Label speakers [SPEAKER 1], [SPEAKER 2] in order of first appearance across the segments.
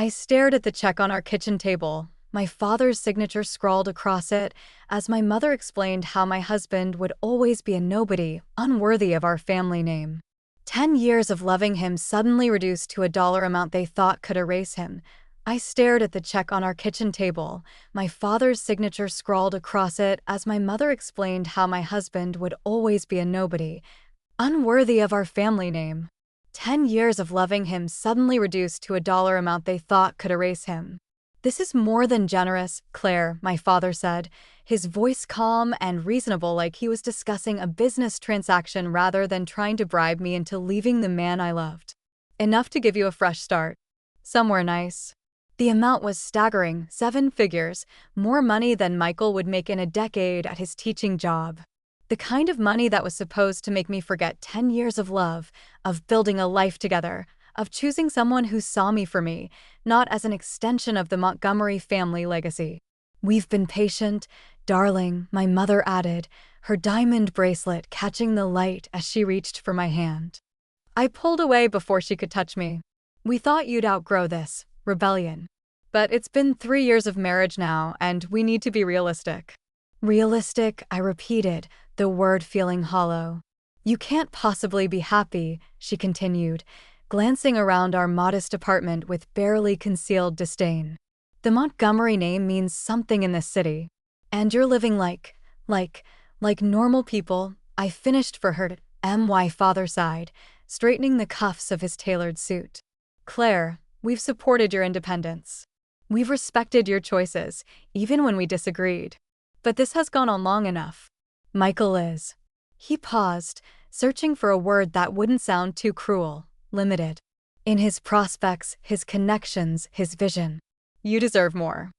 [SPEAKER 1] I stared at the check on our kitchen table, my father's signature scrawled across it, as my mother explained how my husband would always be a nobody, unworthy of our family name. 10 years of loving him suddenly reduced to a dollar amount they thought could erase him. I stared at the check on our kitchen table, my father's signature scrawled across it, as my mother explained how my husband would always be a nobody, unworthy of our family name. 10 years of loving him suddenly reduced to a dollar amount they thought could erase him. This is more than generous, Claire, my father said, his voice calm and reasonable, like he was discussing a business transaction rather than trying to bribe me into leaving the man I loved. Enough to give you a fresh start. Somewhere nice. The amount was staggering, 7 figures, more money than Michael would make in a decade at his teaching job. The kind of money that was supposed to make me forget 10 years of love, of building a life together, of choosing someone who saw me for me, not as an extension of the Montgomery family legacy. We've been patient, darling, my mother added, her diamond bracelet catching the light as she reached for my hand. I pulled away before she could touch me. We thought you'd outgrow this rebellion. But it's been 3 years of marriage now, and we need to be realistic. Realistic, I repeated, the word feeling hollow. You can't possibly be happy, she continued, glancing around our modest apartment with barely concealed disdain. The Montgomery name means something in this city. And you're living like normal people, I finished for her. My father sighed, straightening the cuffs of his tailored suit. Claire, we've supported your independence. We've respected your choices, even when we disagreed. But this has gone on long enough. Michael is. He paused, searching for a word that wouldn't sound too cruel. Limited. In his prospects, his connections, his vision. You deserve more.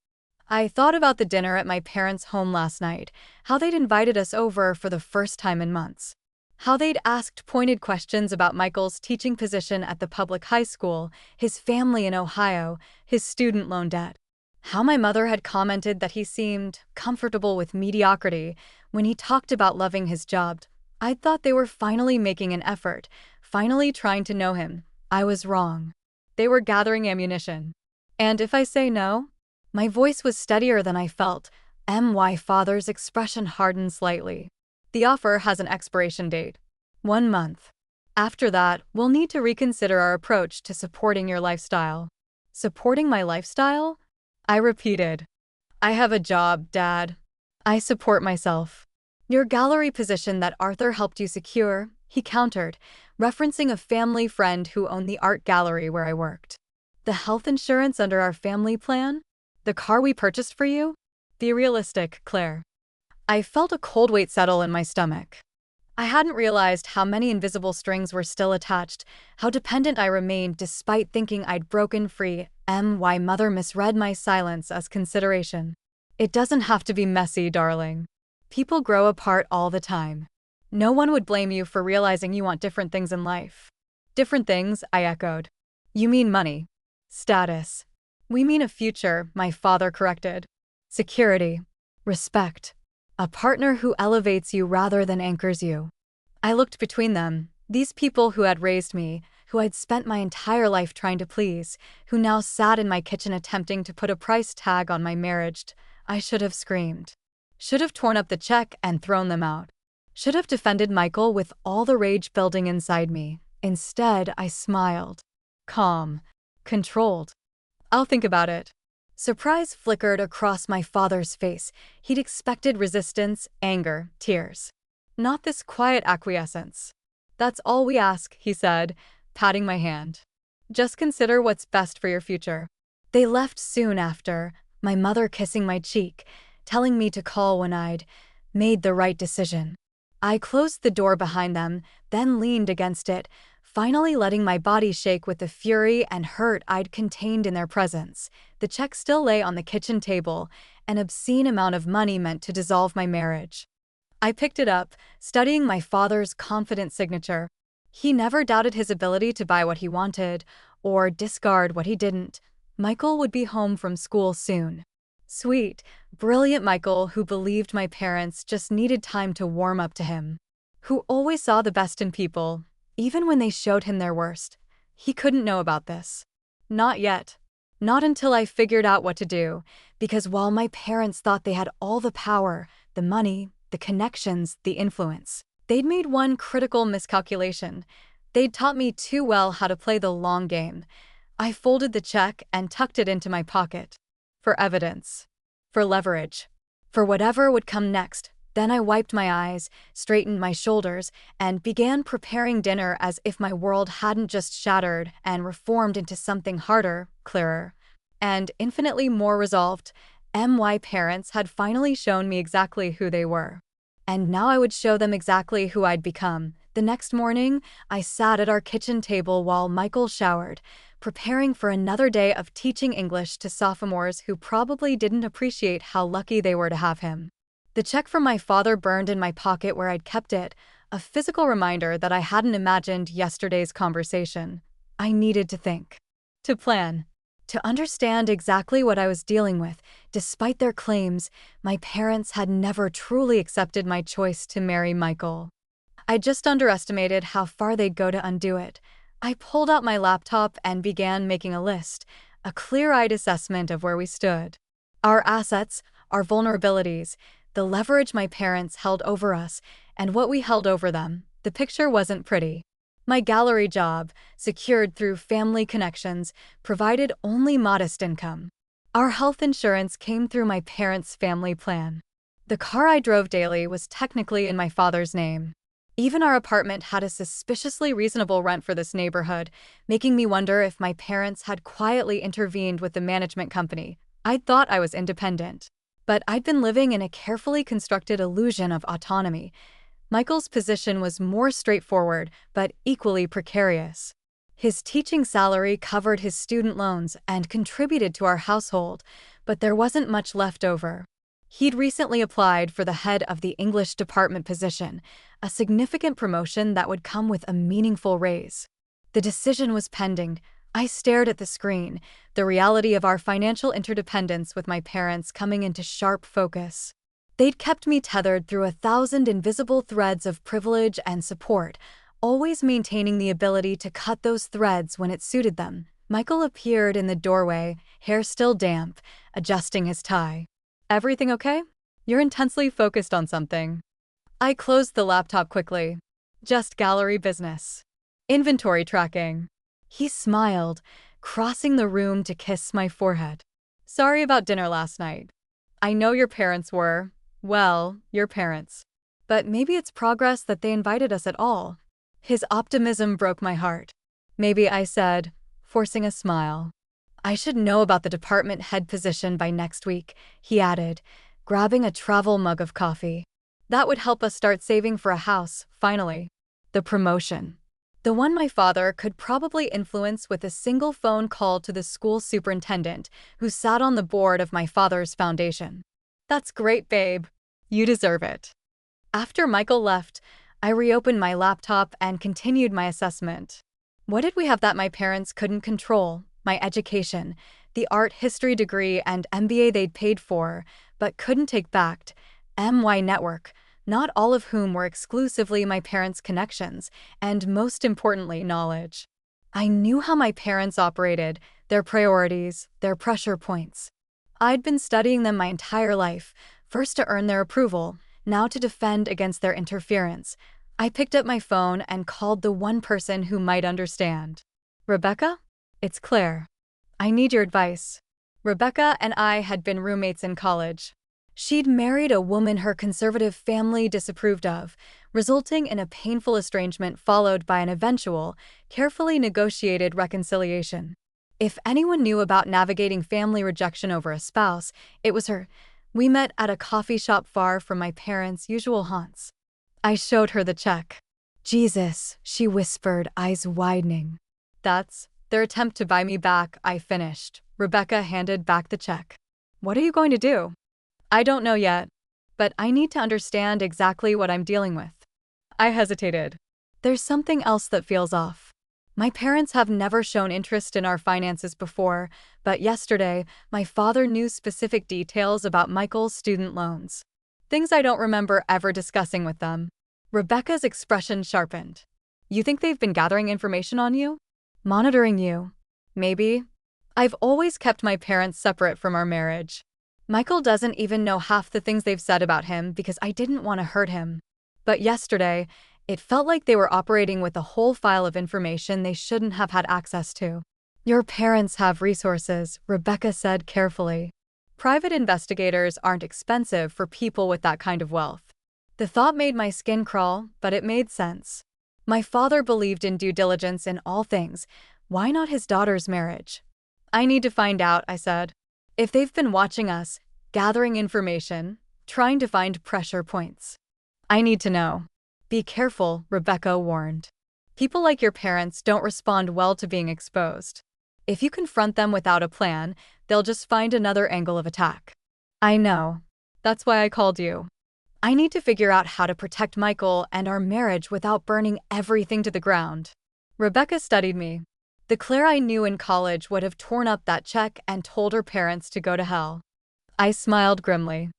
[SPEAKER 1] I thought about the dinner at my parents' home last night, how they'd invited us over for the first time in months. How they'd asked pointed questions about Michael's teaching position at the public high school, his family in Ohio, his student loan debt. How my mother had commented that he seemed comfortable with mediocrity when he talked about loving his job. I'd thought they were finally making an effort, finally trying to know him. I was wrong. They were gathering ammunition. And if I say no? My voice was steadier than I felt. My father's expression hardened slightly. The offer has an expiration date. 1 month. After that, we'll need to reconsider our approach to supporting your lifestyle. Supporting my lifestyle? I repeated. I have a job, Dad. I support myself. Your gallery position that Arthur helped you secure, he countered, referencing a family friend who owned the art gallery where I worked. The health insurance under our family plan? The car we purchased for you? Be realistic, Claire. I felt a cold weight settle in my stomach. I hadn't realized how many invisible strings were still attached, how dependent I remained despite thinking I'd broken free. My mother misread my silence as consideration. It doesn't have to be messy, darling. People grow apart all the time. No one would blame you for realizing you want different things in life. Different things, I echoed. You mean money. Status. We mean a future, my father corrected. Security. Respect. A partner who elevates you rather than anchors you. I looked between them, these people who had raised me, who I'd spent my entire life trying to please, who now sat in my kitchen attempting to put a price tag on my marriage. I should have screamed. Should have torn up the check and thrown them out. Should have defended Michael with all the rage building inside me. Instead, I smiled. Calm. Controlled. I'll think about it. Surprise flickered across my father's face. He'd expected resistance, anger, tears. Not this quiet acquiescence. That's all we ask, he said, patting my hand. Just consider what's best for your future. They left soon after, my mother kissing my cheek, telling me to call when I'd made the right decision. I closed the door behind them, then leaned against it, finally letting my body shake with the fury and hurt I'd contained in their presence. The check still lay on the kitchen table, an obscene amount of money meant to dissolve my marriage. I picked it up, studying my father's confident signature. He never doubted his ability to buy what he wanted, or discard what he didn't. Michael would be home from school soon. Sweet, brilliant Michael who believed my parents just needed time to warm up to him. Who always saw the best in people, even when they showed him their worst. He couldn't know about this. Not yet. Not until I figured out what to do, because while my parents thought they had all the power, the money, the connections, the influence, they'd made one critical miscalculation. They'd taught me too well how to play the long game. I folded the check and tucked it into my pocket. For evidence. For leverage. For whatever would come next. Then I wiped my eyes, straightened my shoulders, and began preparing dinner as if my world hadn't just shattered and reformed into something harder, clearer, and infinitely more resolved. My parents had finally shown me exactly who they were. And now I would show them exactly who I'd become. The next morning, I sat at our kitchen table while Michael showered, preparing for another day of teaching English to sophomores who probably didn't appreciate how lucky they were to have him. The check from my father burned in my pocket where I'd kept it, a physical reminder that I hadn't imagined yesterday's conversation. I needed to think, to plan, to understand exactly what I was dealing with. Despite their claims, my parents had never truly accepted my choice to marry Michael. I just underestimated how far they'd go to undo it. I pulled out my laptop and began making a list, a clear-eyed assessment of where we stood. Our assets, our vulnerabilities, the leverage my parents held over us, and what we held over them. The picture wasn't pretty. My gallery job, secured through family connections, provided only modest income. Our health insurance came through my parents' family plan. The car I drove daily was technically in my father's name. Even our apartment had a suspiciously reasonable rent for this neighborhood, making me wonder if my parents had quietly intervened with the management company. I'd thought I was independent. But I'd been living in a carefully constructed illusion of autonomy. Michael's position was more straightforward, but equally precarious. His teaching salary covered his student loans and contributed to our household, but there wasn't much left over. He'd recently applied for the head of the English department position, a significant promotion that would come with a meaningful raise. The decision was pending. I stared at the screen, the reality of our financial interdependence with my parents coming into sharp focus. They'd kept me tethered through 1,000 invisible threads of privilege and support, always maintaining the ability to cut those threads when it suited them. Michael appeared in the doorway, hair still damp, adjusting his tie. "Everything okay? You're intensely focused on something." I closed the laptop quickly. "Just gallery business. Inventory tracking." He smiled, crossing the room to kiss my forehead. "Sorry about dinner last night. I know your parents were, well, your parents. But maybe it's progress that they invited us at all." His optimism broke my heart. "Maybe," I said, forcing a smile. "I should know about the department head position by next week," he added, grabbing a travel mug of coffee. "That would help us start saving for a house, finally." The promotion. The one my father could probably influence with a single phone call to the school superintendent, who sat on the board of my father's foundation. "That's great, babe. You deserve it." After Michael left, I reopened my laptop and continued my assessment. What did we have that my parents couldn't control? My education, the art history degree and MBA they'd paid for, but couldn't take back. My network, not all of whom were exclusively my parents' connections, and most importantly, knowledge. I knew how my parents operated, their priorities, their pressure points. I'd been studying them my entire life, first to earn their approval, now to defend against their interference. I picked up my phone and called the one person who might understand. "Rebecca? It's Claire. I need your advice." Rebecca and I had been roommates in college. She'd married a woman her conservative family disapproved of, resulting in a painful estrangement followed by an eventual, carefully negotiated reconciliation. If anyone knew about navigating family rejection over a spouse, it was her. We met at a coffee shop far from my parents' usual haunts. I showed her the check. "Jesus," she whispered, eyes widening. "That's their attempt to buy me back," I finished. Rebecca handed back the check. "What are you going to do?" "I don't know yet, but I need to understand exactly what I'm dealing with." I hesitated. "There's something else that feels off. My parents have never shown interest in our finances before, but yesterday, my father knew specific details about Michael's student loans. Things I don't remember ever discussing with them." Rebecca's expression sharpened. "You think they've been gathering information on you? Monitoring you?" "Maybe." I've always kept my parents separate from our marriage. Michael doesn't even know half the things they've said about him because I didn't want to hurt him. But yesterday, it felt like they were operating with a whole file of information they shouldn't have had access to. Your parents have resources, Rebecca said carefully. Private investigators aren't expensive for people with that kind of wealth. The thought made my skin crawl, but it made sense. My father believed in due diligence in all things. Why not his daughter's marriage? I need to find out, I said. If they've been watching us, gathering information, trying to find pressure points. I need to know. Be careful, Rebecca warned. People like your parents don't respond well to being exposed. If you confront them without a plan, they'll just find another angle of attack. I know. That's why I called you. I need to figure out how to protect Michael and our marriage without burning everything to the ground. Rebecca studied me. The Claire I knew in college would have torn up that check and told her parents to go to hell. I smiled grimly.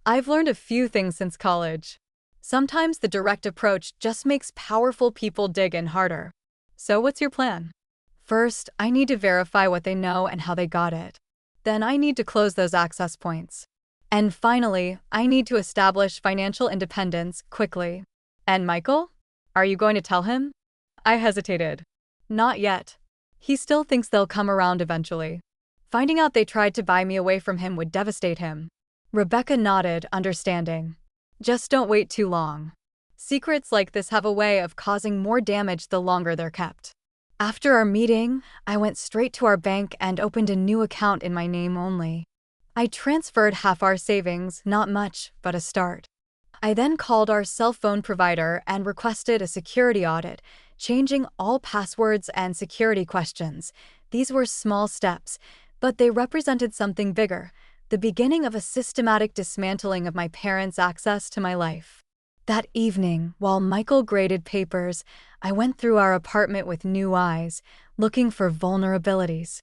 [SPEAKER 1] I've learned a few things since college. Sometimes the direct approach just makes powerful people dig in harder. So what's your plan? First, I need to verify what they know and how they got it. Then I need to close those access points. And finally, I need to establish financial independence quickly. And Michael? Are you going to tell him? I hesitated. Not yet. He still thinks they'll come around eventually. Finding out they tried to buy me away from him would devastate him. Rebecca nodded, understanding. Just don't wait too long. Secrets like this have a way of causing more damage the longer they're kept. After our meeting, I went straight to our bank and opened a new account in my name only. I transferred half our savings, not much, but a start. I then called our cell phone provider and requested a security audit, changing all passwords and security questions. These were small steps, but they represented something bigger, the beginning of a systematic dismantling of my parents' access to my life. That evening, while Michael graded papers, I went through our apartment with new eyes, looking for vulnerabilities.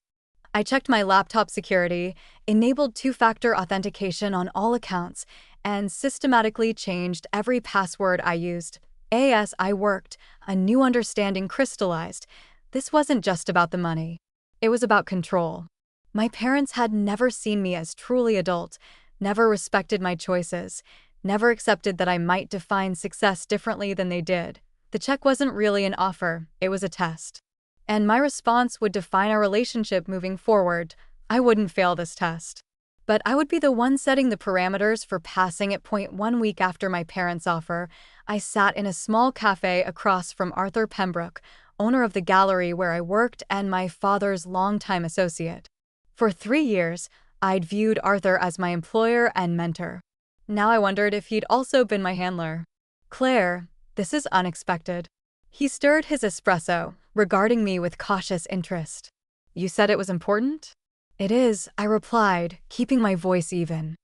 [SPEAKER 1] I checked my laptop security, enabled two-factor authentication on all accounts, and systematically changed every password I used. As I worked, a new understanding crystallized. This wasn't just about the money. It was about control. My parents had never seen me as truly adult, never respected my choices, never accepted that I might define success differently than they did. The check wasn't really an offer, it was a test. And my response would define our relationship moving forward. I wouldn't fail this test. But I would be the one setting the parameters for passing it. 1 week after my parents' offer, I sat in a small cafe across from Arthur Pembroke, owner of the gallery where I worked and my father's longtime associate. For 3 years, I'd viewed Arthur as my employer and mentor. Now I wondered if he'd also been my handler. Claire, this is unexpected. He stirred his espresso, regarding me with cautious interest. You said it was important? It is, I replied, keeping my voice even.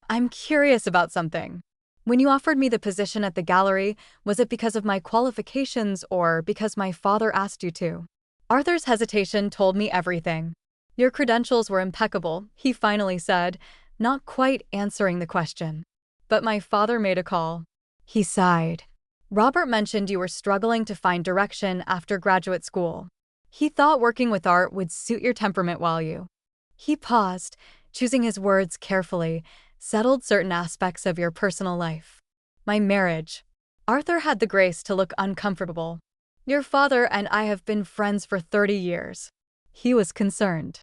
[SPEAKER 1] I'm curious about something. When you offered me the position at the gallery, was it because of my qualifications or because my father asked you to? Arthur's hesitation told me everything. Your credentials were impeccable, he finally said, not quite answering the question. But my father made a call. He sighed. Robert mentioned you were struggling to find direction after graduate school. He thought working with art would suit your temperament well. He paused, choosing his words carefully, settled certain aspects of your personal life. My marriage. Arthur had the grace to look uncomfortable. Your father and I have been friends for 30 years. He was concerned.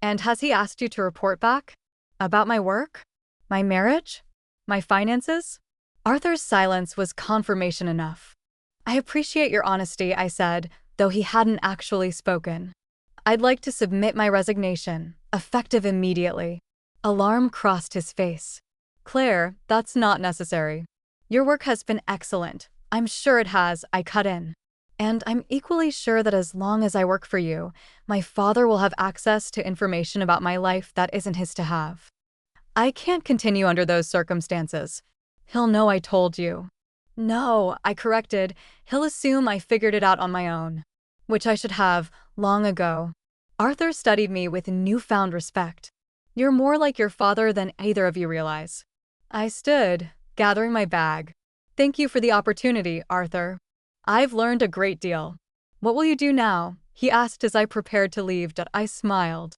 [SPEAKER 1] And has he asked you to report back? About my work? My marriage? My finances? Arthur's silence was confirmation enough. I appreciate your honesty, I said, though he hadn't actually spoken. I'd like to submit my resignation, effective immediately. Alarm crossed his face. Claire, that's not necessary. Your work has been excellent. I'm sure it has, I cut in. And I'm equally sure that as long as I work for you, my father will have access to information about my life that isn't his to have. I can't continue under those circumstances. He'll know I told you. No, I corrected. He'll assume I figured it out on my own. Which I should have, long ago. Arthur studied me with newfound respect. You're more like your father than either of you realize. I stood, gathering my bag. Thank you for the opportunity, Arthur. I've learned a great deal. What will you do now? He asked as I prepared to leave. I smiled.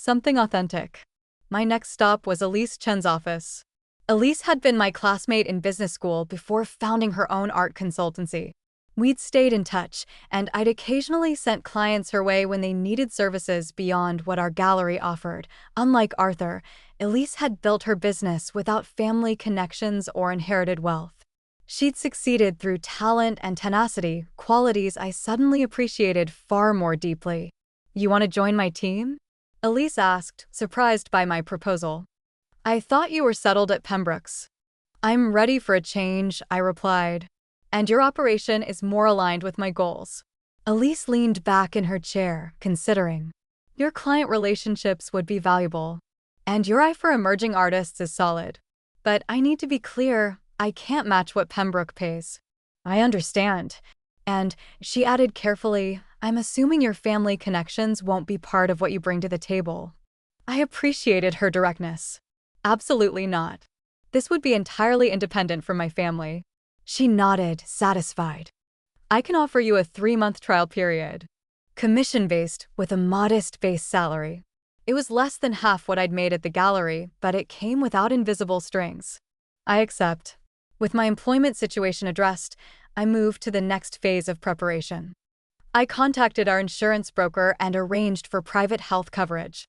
[SPEAKER 1] Something authentic. My next stop was Elise Chen's office. Elise had been my classmate in business school before founding her own art consultancy. We'd stayed in touch, and I'd occasionally sent clients her way when they needed services beyond what our gallery offered. Unlike Arthur, Elise had built her business without family connections or inherited wealth. She'd succeeded through talent and tenacity, qualities I suddenly appreciated far more deeply. "You want to join my team?" Elise asked, surprised by my proposal. "I thought you were settled at Pembroke's." "I'm ready for a change," I replied. "And your operation is more aligned with my goals." Elise leaned back in her chair, considering. "Your client relationships would be valuable. And your eye for emerging artists is solid. But I need to be clear, I can't match what Pembroke pays." "I understand." And she added carefully, "I'm assuming your family connections won't be part of what you bring to the table." I appreciated her directness. "Absolutely not. This would be entirely independent from my family." She nodded, satisfied. "I can offer you a 3-month trial period. Commission-based, with a modest base salary." It was less than half what I'd made at the gallery, but it came without invisible strings. "I accept." With my employment situation addressed, I moved to the next phase of preparation. I contacted our insurance broker and arranged for private health coverage.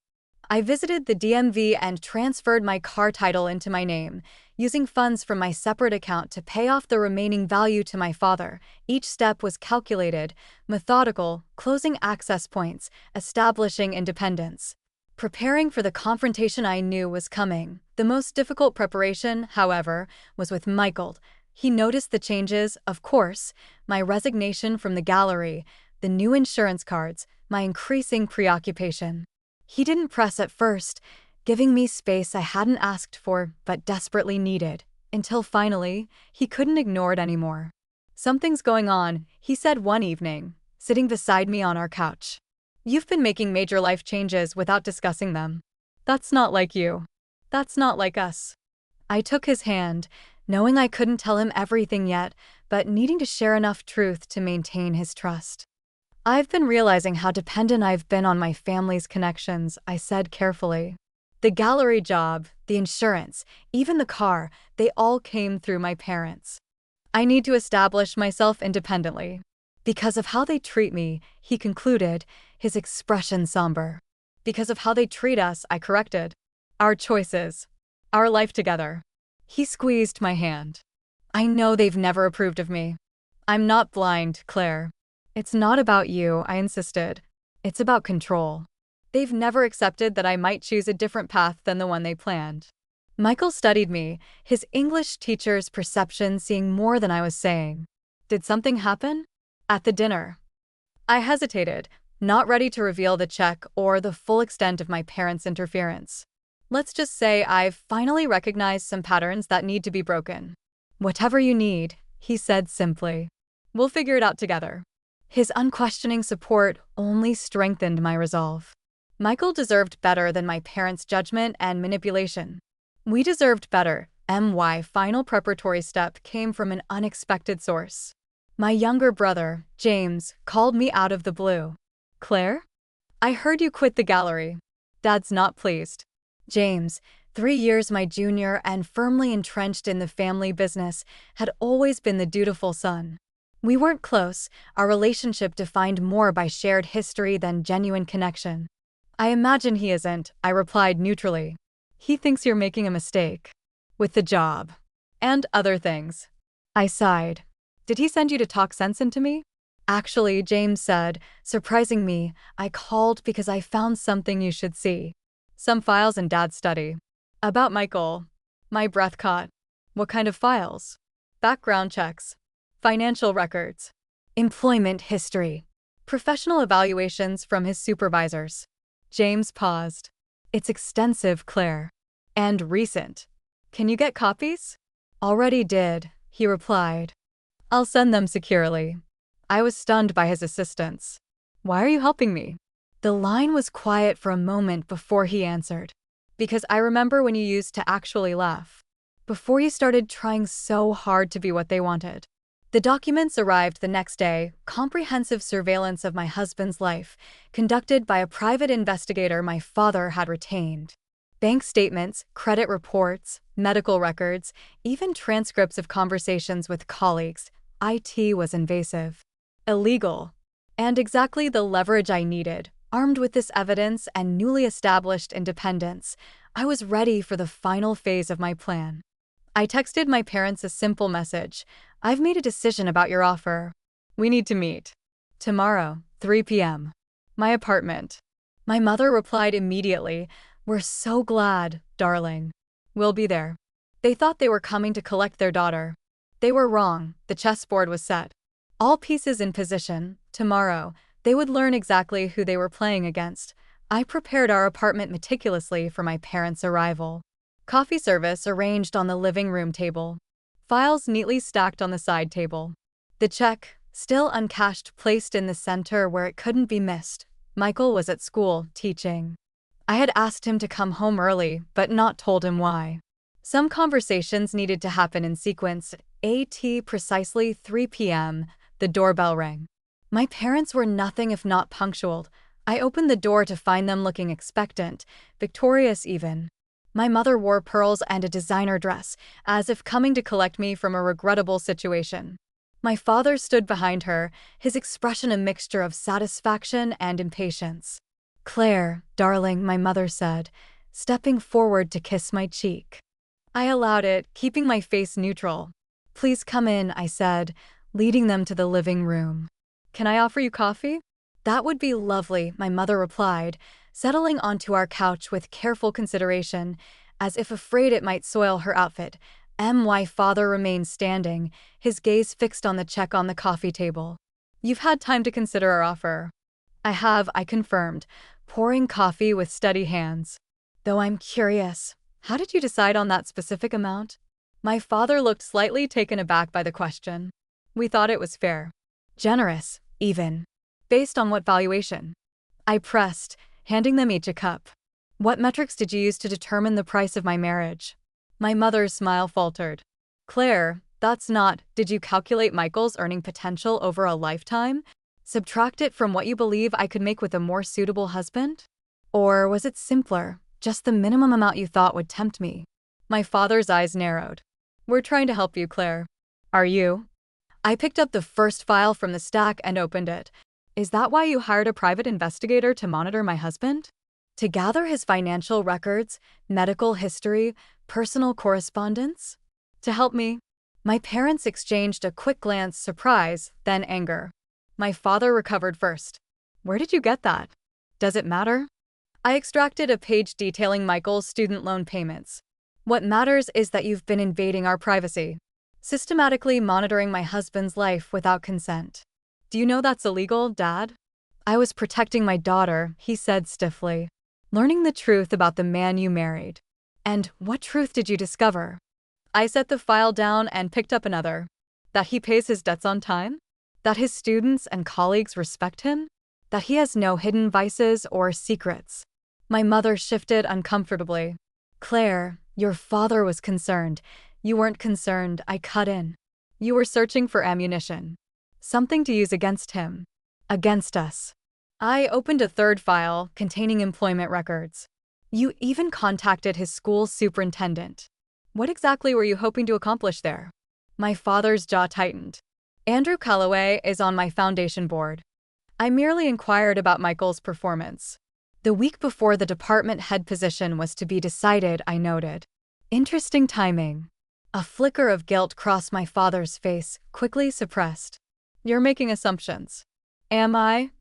[SPEAKER 1] I visited the DMV and transferred my car title into my name, using funds from my separate account to pay off the remaining value to my father. Each step was calculated, methodical, closing access points, establishing independence. Preparing for the confrontation I knew was coming. The most difficult preparation, however, was with Michael. He noticed the changes, of course, my resignation from the gallery, the new insurance cards, my increasing preoccupation. He didn't press at first, giving me space I hadn't asked for but desperately needed, until finally, he couldn't ignore it anymore. "Something's going on," he said one evening, sitting beside me on our couch. "You've been making major life changes without discussing them. That's not like you. That's not like us." I took his hand, knowing I couldn't tell him everything yet, but needing to share enough truth to maintain his trust. "I've been realizing how dependent I've been on my family's connections," I said carefully. "The gallery job, the insurance, even the car, they all came through my parents. I need to establish myself independently. Because of how they treat me," he concluded, his expression somber. "Because of how they treat us," I corrected. "Our choices. Our life together." He squeezed my hand. "I know they've never approved of me. I'm not blind, Claire. It's not about you," I insisted. "It's about control. They've never accepted that I might choose a different path than the one they planned." Michael studied me, his English teacher's perception seeing more than I was saying. "Did something happen?" "At the dinner." I hesitated, not ready to reveal the check or the full extent of my parents' interference. "Let's just say I've finally recognized some patterns that need to be broken." "Whatever you need," he said simply. "We'll figure it out together." His unquestioning support only strengthened my resolve. Michael deserved better than my parents' judgment and manipulation. We deserved better. My final preparatory step came from an unexpected source. My younger brother, James, called me out of the blue. "Claire? I heard you quit the gallery. Dad's not pleased." James, 3 years my junior and firmly entrenched in the family business, had always been the dutiful son. We weren't close, our relationship defined more by shared history than genuine connection. "I imagine he isn't," I replied neutrally. "He thinks you're making a mistake. With the job. And other things." I sighed. "Did he send you to talk sense into me?" "Actually," James said, surprising me, "I called because I found something you should see. Some files in Dad's study. About Michael." My breath caught. "What kind of files?" "Background checks. Financial records. Employment history. Professional evaluations from his supervisors." James paused. "It's extensive, Claire. And recent. Can you get copies?" "Already did," he replied. "I'll send them securely." I was stunned by his assistance. "Why are you helping me?" The line was quiet for a moment before he answered. "Because I remember when you used to actually laugh. Before you started trying so hard to be what they wanted. The documents arrived the next day, comprehensive surveillance of my husband's life, conducted by a private investigator my father had retained. Bank statements, credit reports, medical records, even transcripts of conversations with colleagues. It was invasive, illegal, and exactly the leverage I needed. Armed with this evidence and newly established independence, I was ready for the final phase of my plan. I texted my parents a simple message: "I've made a decision about your offer. We need to meet. Tomorrow, 3 p.m. My apartment." My mother replied immediately, "We're so glad, darling. We'll be there." They thought they were coming to collect their daughter. They were wrong. The chessboard was set. All pieces in position. Tomorrow, they would learn exactly who they were playing against. I prepared our apartment meticulously for my parents' arrival. Coffee service arranged on the living room table. Files neatly stacked on the side table. The check, still uncashed, placed in the center where it couldn't be missed. Michael was at school, teaching. I had asked him to come home early, but not told him why. Some conversations needed to happen in sequence. At precisely 3 p.m., the doorbell rang. My parents were nothing if not punctual. I opened the door to find them looking expectant, victorious even. My mother wore pearls and a designer dress, as if coming to collect me from a regrettable situation. My father stood behind her, his expression a mixture of satisfaction and impatience. "Claire, darling," my mother said, stepping forward to kiss my cheek. I allowed it, keeping my face neutral. "Please come in," I said, leading them to the living room. "Can I offer you coffee?" "That would be lovely," my mother replied, settling onto our couch with careful consideration, as if afraid it might soil her outfit. My father remained standing, his gaze fixed on the check on the coffee table. "You've had time to consider our offer." "I have," I confirmed, pouring coffee with steady hands. "Though I'm curious, how did you decide on that specific amount?" My father looked slightly taken aback by the question. "We thought it was fair. Generous, even." "Based on what valuation?" I pressed, handing them each a cup. "What metrics did you use to determine the price of my marriage?" My mother's smile faltered. "Claire, that's not— Did you calculate Michael's earning potential over a lifetime? Subtract it from what you believe I could make with a more suitable husband? Or was it simpler, just the minimum amount you thought would tempt me?" My father's eyes narrowed. "We're trying to help you, Claire." "Are you?" I picked up the first file from the stack and opened it. "Is that why you hired a private investigator to monitor my husband? To gather his financial records, medical history, personal correspondence? To help me?" My parents exchanged a quick glance, surprise, then anger. My father recovered first. "Where did you get that? Does it matter?" I extracted a page detailing Michael's student loan payments. "What matters is that you've been invading our privacy, systematically monitoring my husband's life without consent. Do you know that's illegal, Dad?" "I was protecting my daughter," he said stiffly. "Learning the truth about the man you married." "And what truth did you discover?" I set the file down and picked up another. "That he pays his debts on time? That his students and colleagues respect him? That he has no hidden vices or secrets?" My mother shifted uncomfortably. "Claire, your father was concerned. You weren't concerned," I cut in. "You were searching for ammunition. Something to use against him. Against us." I opened a third file containing employment records. "You even contacted his school superintendent. What exactly were you hoping to accomplish there?" My father's jaw tightened. "Andrew Calloway is on my foundation board. I merely inquired about Michael's performance. The week before the department head position was to be decided," I noted. "Interesting timing." A flicker of guilt crossed my father's face, quickly suppressed. "You're making assumptions." "Am I?"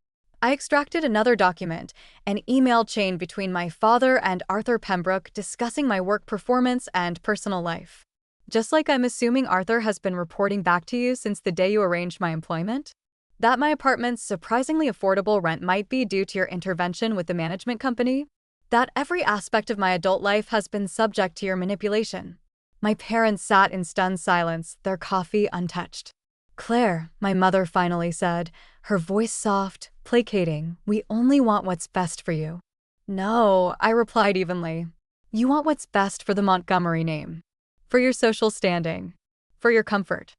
[SPEAKER 1] I extracted another document, an email chain between my father and Arthur Pembroke discussing my work performance and personal life. "Just like I'm assuming Arthur has been reporting back to you since the day you arranged my employment? That my apartment's surprisingly affordable rent might be due to your intervention with the management company? That every aspect of my adult life has been subject to your manipulation?" My parents sat in stunned silence, their coffee untouched. "Claire," my mother finally said, her voice soft, placating, "we only want what's best for you." "No," I replied evenly. "You want what's best for the Montgomery name. For your social standing. For your comfort."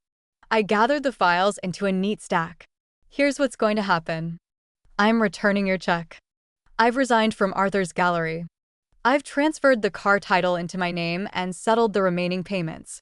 [SPEAKER 1] I gathered the files into a neat stack. Here's what's going to happen. I'm returning your check. I've resigned from Arthur's gallery. I've transferred the car title into my name and settled the remaining payments.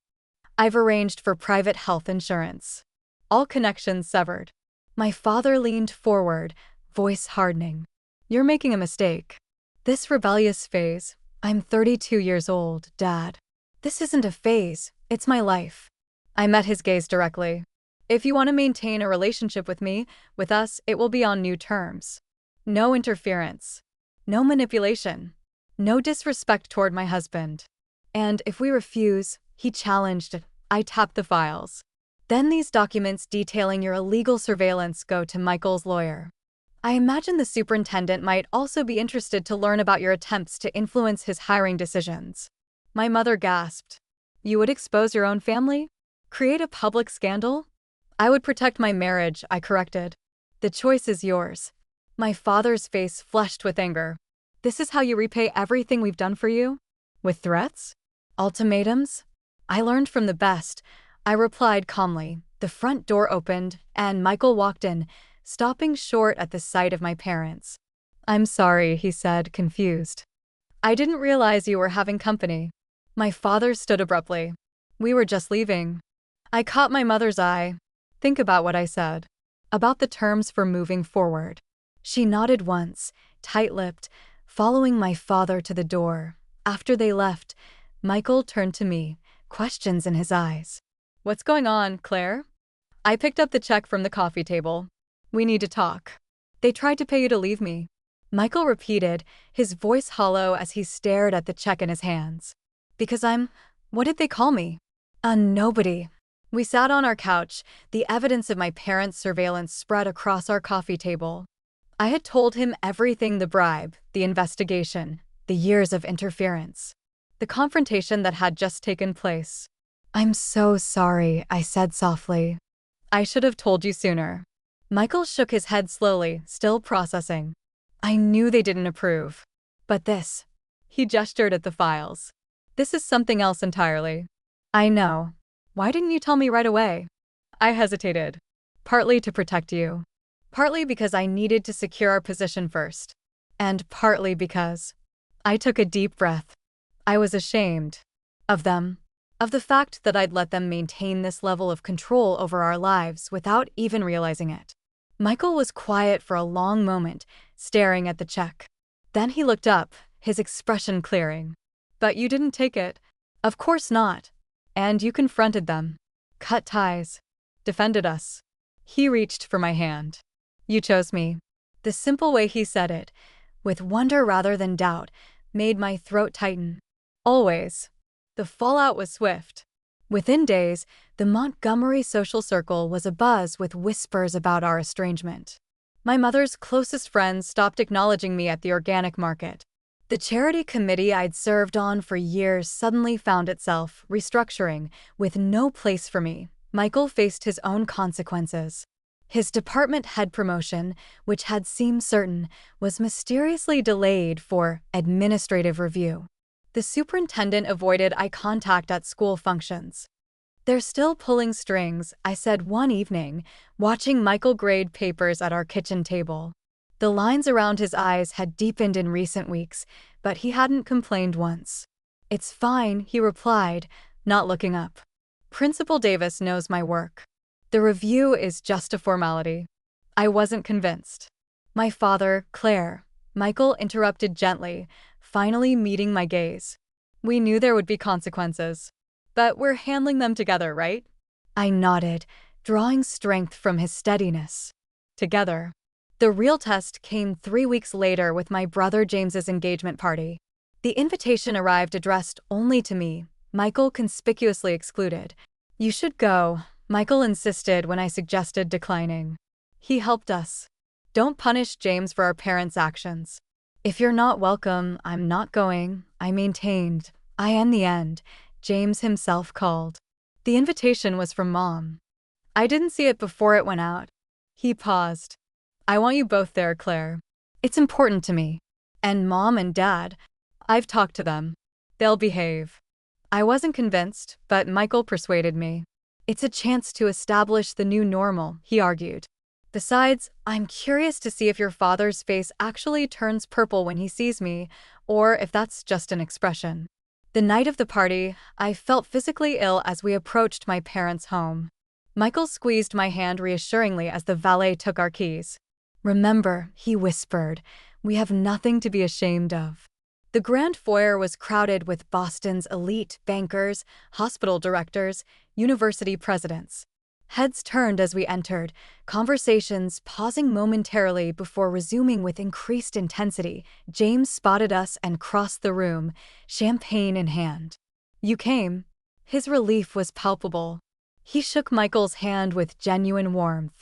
[SPEAKER 1] I've arranged for private health insurance. All connections severed. My father leaned forward, voice hardening. You're making a mistake. This rebellious phase. I'm 32 years old, Dad. This isn't a phase, it's my life. I met his gaze directly. If you want to maintain a relationship with us, it will be on new terms. No interference. No manipulation. No disrespect toward my husband. And if we refuse, he challenged, I tapped the files. Then these documents detailing your illegal surveillance go to Michael's lawyer. I imagine the superintendent might also be interested to learn about your attempts to influence his hiring decisions. My mother gasped. You would expose your own family? Create a public scandal? I would protect my marriage, I corrected. The choice is yours. My father's face flushed with anger. This is how you repay everything we've done for you? With threats? Ultimatums? I learned from the best. I replied calmly. The front door opened, and Michael walked in, stopping short at the sight of my parents. I'm sorry, he said, confused. I didn't realize you were having company. My father stood abruptly. We were just leaving. I caught my mother's eye. Think about what I said. About the terms for moving forward. She nodded once, tight-lipped, following my father to the door. After they left, Michael turned to me, questions in his eyes. What's going on, Claire? I picked up the check from the coffee table. We need to talk. They tried to pay you to leave me. Michael repeated, his voice hollow as he stared at the check in his hands. Because what did they call me? A nobody. We sat on our couch, the evidence of my parents' surveillance spread across our coffee table. I had told him everything: the bribe, the investigation, the years of interference, the confrontation that had just taken place. I'm so sorry, I said softly. I should have told you sooner. Michael shook his head slowly, still processing. I knew they didn't approve. But this. He gestured at the files. This is something else entirely. I know. Why didn't you tell me right away? I hesitated. Partly to protect you. Partly because I needed to secure our position first. And partly because I took a deep breath. I was ashamed of them. Of the fact that I'd let them maintain this level of control over our lives without even realizing it. Michael was quiet for a long moment, staring at the check. Then he looked up, his expression clearing. But you didn't take it. Of course not. And you confronted them. Cut ties. Defended us. He reached for my hand. You chose me. The simple way he said it, with wonder rather than doubt, made my throat tighten. Always. The fallout was swift. Within days, the Montgomery social circle was abuzz with whispers about our estrangement. My mother's closest friends stopped acknowledging me at the organic market. The charity committee I'd served on for years suddenly found itself restructuring, with no place for me. Michael faced his own consequences. His department head promotion, which had seemed certain, was mysteriously delayed for administrative review. The superintendent avoided eye contact at school functions. They're still pulling strings, I said one evening, watching Michael grade papers at our kitchen table. The lines around his eyes had deepened in recent weeks, but he hadn't complained once. It's fine, he replied, not looking up. Principal Davis knows my work. The review is just a formality. I wasn't convinced. My father, Claire, Michael interrupted gently, finally meeting my gaze. We knew there would be consequences. But we're handling them together, right? I nodded, drawing strength from his steadiness. Together. The real test came 3 weeks later with my brother James's engagement party. The invitation arrived addressed only to me, Michael conspicuously excluded. You should go, Michael insisted when I suggested declining. He helped us. Don't punish James for our parents' actions. If you're not welcome, I'm not going, I maintained. In the end, James himself called. The invitation was from Mom. I didn't see it before it went out. He paused. I want you both there, Claire. It's important to me. And Mom and Dad, I've talked to them. They'll behave. I wasn't convinced, but Michael persuaded me. It's a chance to establish the new normal, he argued. Besides, I'm curious to see if your father's face actually turns purple when he sees me, or if that's just an expression. The night of the party, I felt physically ill as we approached my parents' home. Michael squeezed my hand reassuringly as the valet took our keys. Remember, he whispered, we have nothing to be ashamed of. The grand foyer was crowded with Boston's elite bankers, hospital directors, university presidents. Heads turned as we entered, conversations pausing momentarily before resuming with increased intensity. James spotted us and crossed the room, champagne in hand. You came. His relief was palpable. He shook Michael's hand with genuine warmth.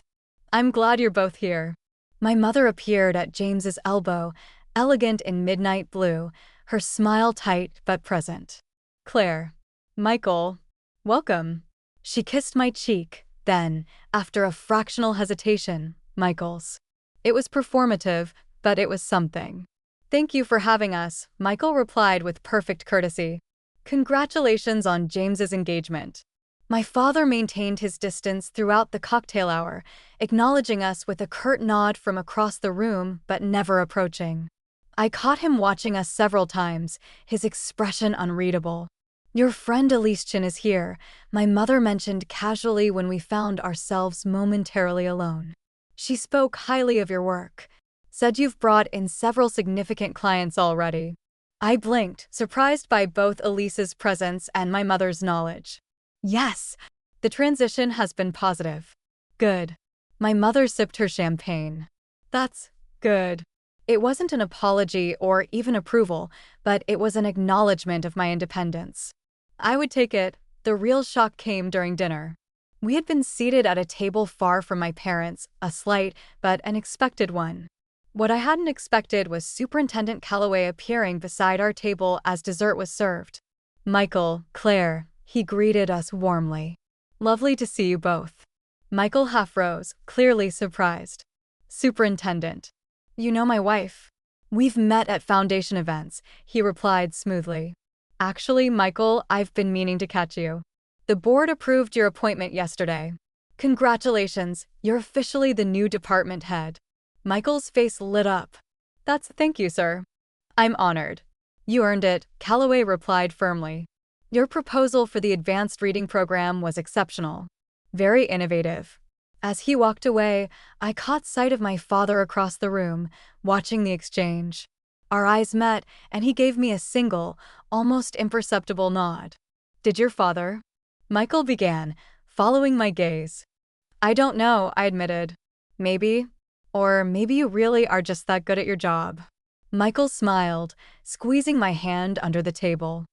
[SPEAKER 1] I'm glad you're both here. My mother appeared at James's elbow, elegant in midnight blue, her smile tight but present. Claire. Michael. Welcome. She kissed my cheek. Then, after a fractional hesitation, Michael's. It was performative, but it was something. Thank you for having us, Michael replied with perfect courtesy. Congratulations on James's engagement. My father maintained his distance throughout the cocktail hour, acknowledging us with a curt nod from across the room but never approaching. I caught him watching us several times, his expression unreadable. Your friend Elise is here, my mother mentioned casually when we found ourselves momentarily alone. She spoke highly of your work. Said you've brought in several significant clients already. I blinked, surprised by both Elise's presence and my mother's knowledge. Yes, the transition has been positive. Good. My mother sipped her champagne. That's good. It wasn't an apology or even approval, but it was an acknowledgement of my independence. I would take it. The real shock came during dinner. We had been seated at a table far from my parents, a slight but an expected one. What I hadn't expected was Superintendent Calloway appearing beside our table as dessert was served. Michael, Claire, he greeted us warmly. Lovely to see you both. Michael half rose, clearly surprised. Superintendent. You know my wife. We've met at foundation events, he replied smoothly. Actually, Michael, I've been meaning to catch you. The board approved your appointment yesterday. Congratulations, you're officially the new department head. Michael's face lit up. Thank you, sir. I'm honored. You earned it, Calloway replied firmly. Your proposal for the advanced reading program was exceptional. Very innovative. As he walked away, I caught sight of my father across the room, watching the exchange. Our eyes met, and he gave me a single, almost imperceptible nod. Did your father? Michael began, following my gaze. I don't know, I admitted. Maybe. Or maybe you really are just that good at your job. Michael smiled, squeezing my hand under the table.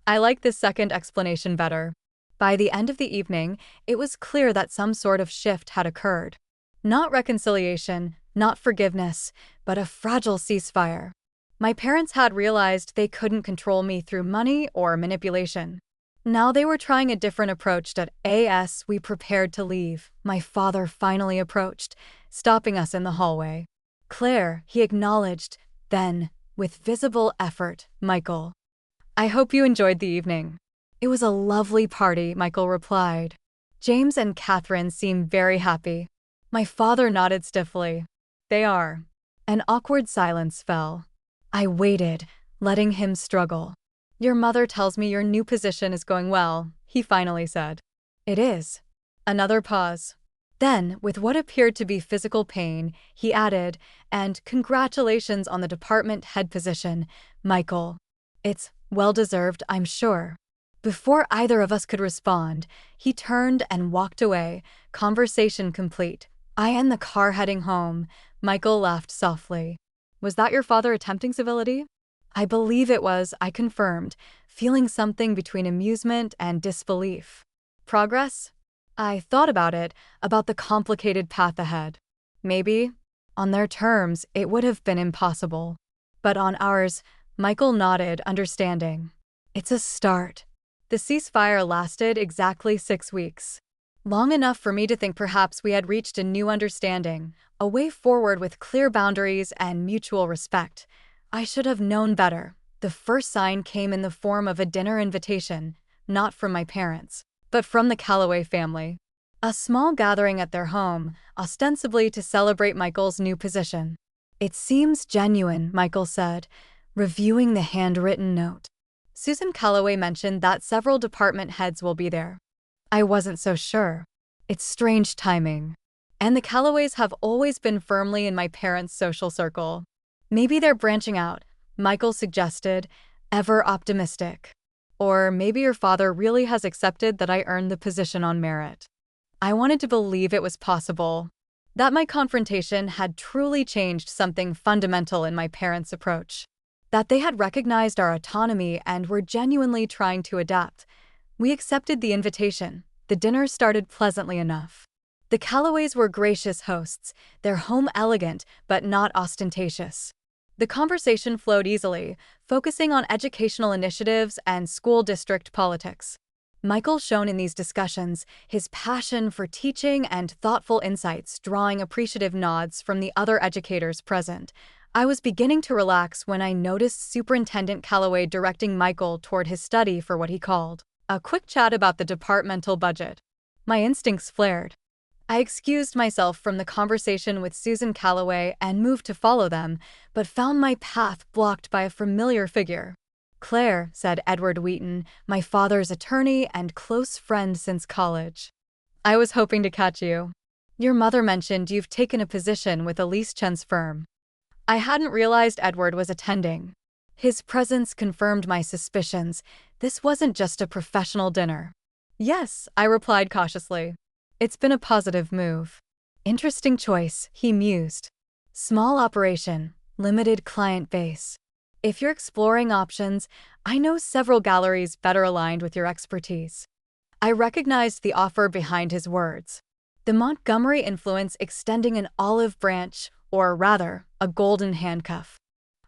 [SPEAKER 1] I like this second explanation better. By the end of the evening, it was clear that some sort of shift had occurred. Not reconciliation, not forgiveness, but a fragile ceasefire. My parents had realized they couldn't control me through money or manipulation. Now they were trying a different approach. As we prepared to leave, my father finally approached, stopping us in the hallway. Claire, he acknowledged, then, with visible effort, Michael. I hope you enjoyed the evening. It was a lovely party, Michael replied. James and Catherine seemed very happy. My father nodded stiffly. They are. An awkward silence fell. I waited, letting him struggle. Your mother tells me your new position is going well, he finally said. It is. Another pause. Then, with what appeared to be physical pain, he added, and congratulations on the department head position, Michael. It's well-deserved, I'm sure. Before either of us could respond, he turned and walked away, conversation complete. I in the car heading home. Michael laughed softly. Was that your father attempting civility? I believe it was, I confirmed, feeling something between amusement and disbelief. Progress? I thought about it, about the complicated path ahead. Maybe, on their terms, it would have been impossible. But on ours, Michael nodded, understanding. It's a start. The ceasefire lasted exactly 6 weeks. Long enough for me to think perhaps we had reached a new understanding, a way forward with clear boundaries and mutual respect. I should have known better. The first sign came in the form of a dinner invitation, not from my parents, but from the Calloway family. A small gathering at their home, ostensibly to celebrate Michael's new position. "It seems genuine," Michael said, reviewing the handwritten note. Susan Calloway mentioned that several department heads will be there. I wasn't so sure. It's strange timing. And the Calloways have always been firmly in my parents' social circle. Maybe they're branching out, Michael suggested, ever optimistic. Or maybe your father really has accepted that I earned the position on merit. I wanted to believe it was possible. That my confrontation had truly changed something fundamental in my parents' approach. That they had recognized our autonomy and were genuinely trying to adapt. We accepted the invitation. The dinner started pleasantly enough. The Calloways were gracious hosts, their home elegant but not ostentatious. The conversation flowed easily, focusing on educational initiatives and school district politics. Michael shone in these discussions, his passion for teaching and thoughtful insights drawing appreciative nods from the other educators present. I was beginning to relax when I noticed Superintendent Calloway directing Michael toward his study for what he called a quick chat about the departmental budget. My instincts flared. I excused myself from the conversation with Susan Calloway and moved to follow them, but found my path blocked by a familiar figure. "Claire," said Edward Wheaton, my father's attorney and close friend since college. "I was hoping to catch you. Your mother mentioned you've taken a position with Elise Chen's firm." I hadn't realized Edward was attending. His presence confirmed my suspicions. This wasn't just a professional dinner. "Yes," I replied cautiously. "It's been a positive move." "Interesting choice," he mused. "Small operation, limited client base. If you're exploring options, I know several galleries better aligned with your expertise." I recognized the offer behind his words. The Montgomery influence extending an olive branch, or rather, a golden handcuff.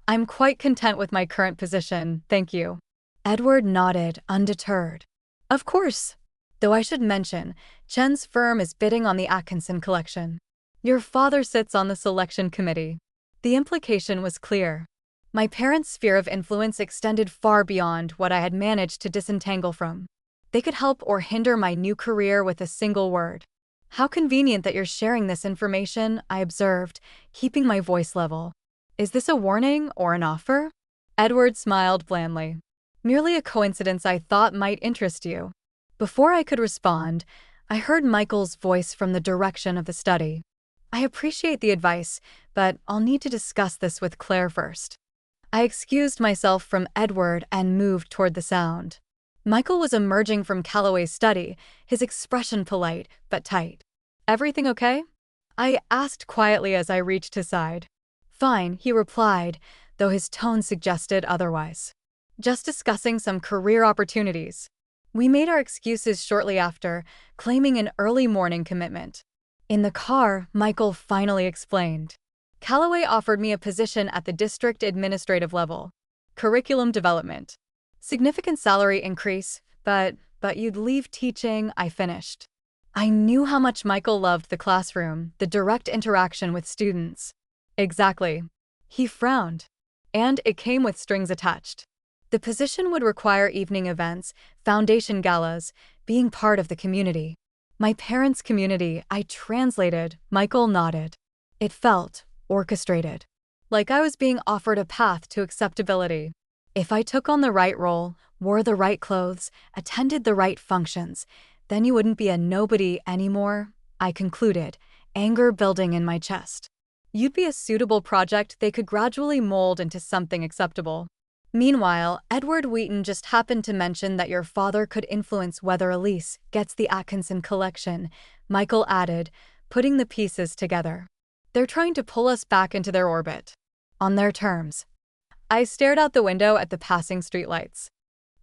[SPEAKER 1] "I'm quite content with my current position, thank you." Edward nodded, undeterred. "Of course. Though I should mention, Chen's firm is bidding on the Atkinson collection. Your father sits on the selection committee." The implication was clear. My parents' sphere of influence extended far beyond what I had managed to disentangle from. They could help or hinder my new career with a single word. "How convenient that you're sharing this information," I observed, keeping my voice level. "Is this a warning or an offer?" Edward smiled blandly. "Merely a coincidence I thought might interest you." Before I could respond, I heard Michael's voice from the direction of the study. "I appreciate the advice, but I'll need to discuss this with Claire first." I excused myself from Edward and moved toward the sound. Michael was emerging from Calloway's study, his expression polite but tight. "Everything okay?" I asked quietly as I reached his side. "Fine," he replied, though his tone suggested otherwise. "Just discussing some career opportunities." We made our excuses shortly after, claiming an early morning commitment. In the car, Michael finally explained. "Calloway offered me a position at the district administrative level. Curriculum development. Significant salary increase, but you'd leave teaching," I finished. I knew how much Michael loved the classroom, the direct interaction with students. "Exactly." He frowned. "And it came with strings attached. The position would require evening events, foundation galas, being part of the community." "My parents' community," I translated. Michael nodded. It felt orchestrated. Like I was being offered a path to acceptability. If I took on the right role, wore the right clothes, attended the right functions, then you wouldn't be a nobody anymore, I concluded, anger building in my chest. You'd be a suitable project they could gradually mold into something acceptable. Meanwhile, Edward Wheaton just happened to mention that your father could influence whether Elise gets the Atkinson collection, Michael added, putting the pieces together. "They're trying to pull us back into their orbit. On their terms." I stared out the window at the passing streetlights.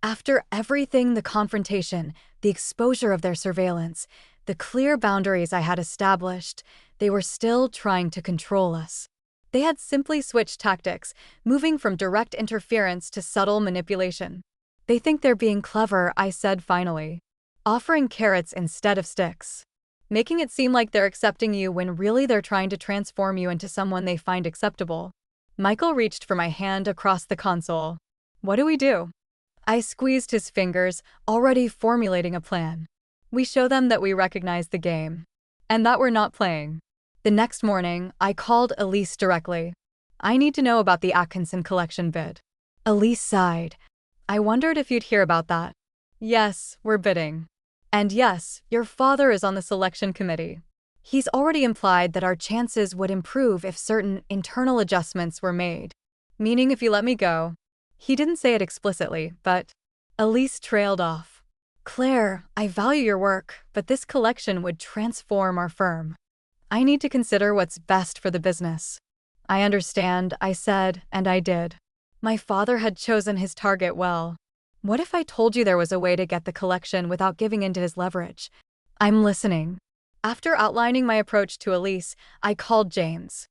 [SPEAKER 1] After everything, the confrontation, the exposure of their surveillance, the clear boundaries I had established, they were still trying to control us. They had simply switched tactics, moving from direct interference to subtle manipulation. "They think they're being clever," I said finally. "Offering carrots instead of sticks. Making it seem like they're accepting you when really they're trying to transform you into someone they find acceptable." Michael reached for my hand across the console. "What do we do?" I squeezed his fingers, already formulating a plan. We show them that we recognize the game and that we're not playing. The next morning, I called Elise directly. I need to know about the Atkinson collection bid. Elise sighed. I wondered if you'd hear about that. Yes, we're bidding. And yes, your father is on the selection committee. He's already implied that our chances would improve if certain internal adjustments were made. Meaning if you let me go. He didn't say it explicitly, but Elise trailed off. Claire, I value your work, but this collection would transform our firm. I need to consider what's best for the business. I understand, I said, and I did. My father had chosen his target well. What if I told you there was a way to get the collection without giving in to his leverage? I'm listening. After outlining my approach to Elise, I called James.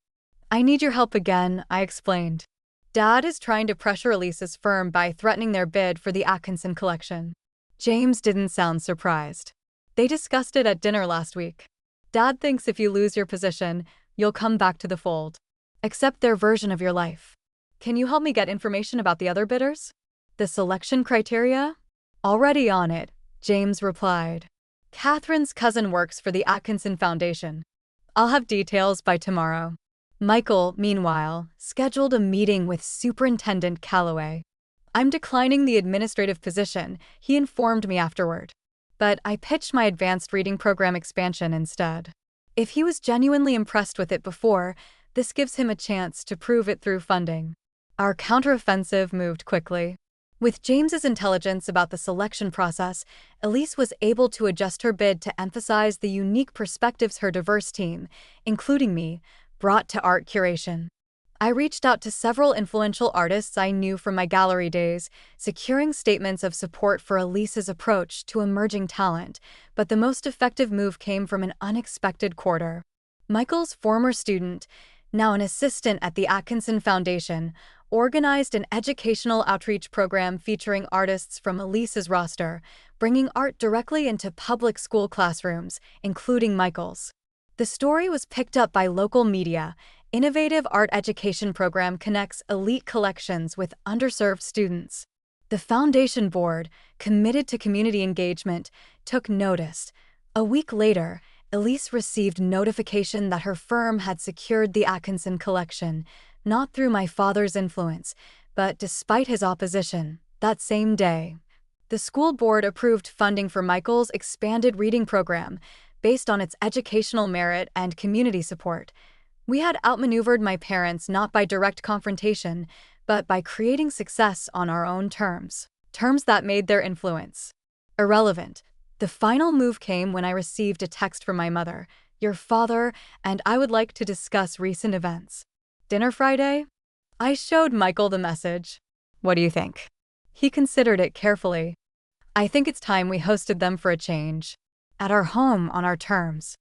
[SPEAKER 1] I need your help again, I explained. Dad is trying to pressure Elise's firm by threatening their bid for the Atkinson collection. James didn't sound surprised. They discussed it at dinner last week. Dad thinks if you lose your position, you'll come back to the fold. Accept their version of your life. Can you help me get information about the other bidders? The selection criteria? Already on it, James replied. Catherine's cousin works for the Atkinson Foundation. I'll have details by tomorrow. Michael, meanwhile, scheduled a meeting with Superintendent Calloway. I'm declining the administrative position, he informed me afterward. But I pitched my advanced reading program expansion instead. If he was genuinely impressed with it before, this gives him a chance to prove it through funding. Our counteroffensive moved quickly. With James's intelligence about the selection process, Elise was able to adjust her bid to emphasize the unique perspectives her diverse team, including me, brought to art curation. I reached out to several influential artists I knew from my gallery days, securing statements of support for Elise's approach to emerging talent, but the most effective move came from an unexpected quarter. Michael's former student, now an assistant at the Atkinson Foundation, organized an educational outreach program featuring artists from Elise's roster, bringing art directly into public school classrooms, including Michael's. The story was picked up by local media. Innovative art education program connects elite collections with underserved students. The foundation board, committed to community engagement, took notice. A week later, Elise received notification that her firm had secured the Atkinson collection, not through my father's influence, but despite his opposition, that same day. The school board approved funding for Michael's expanded reading program, based on its educational merit and community support. We had outmaneuvered my parents not by direct confrontation, but by creating success on our own terms that made their influence irrelevant. The final move came when I received a text from my mother, your father, and I would like to discuss recent events. Dinner Friday? I showed Michael the message. What do you think? He considered it carefully. I think it's time we hosted them for a change. At our home on our terms.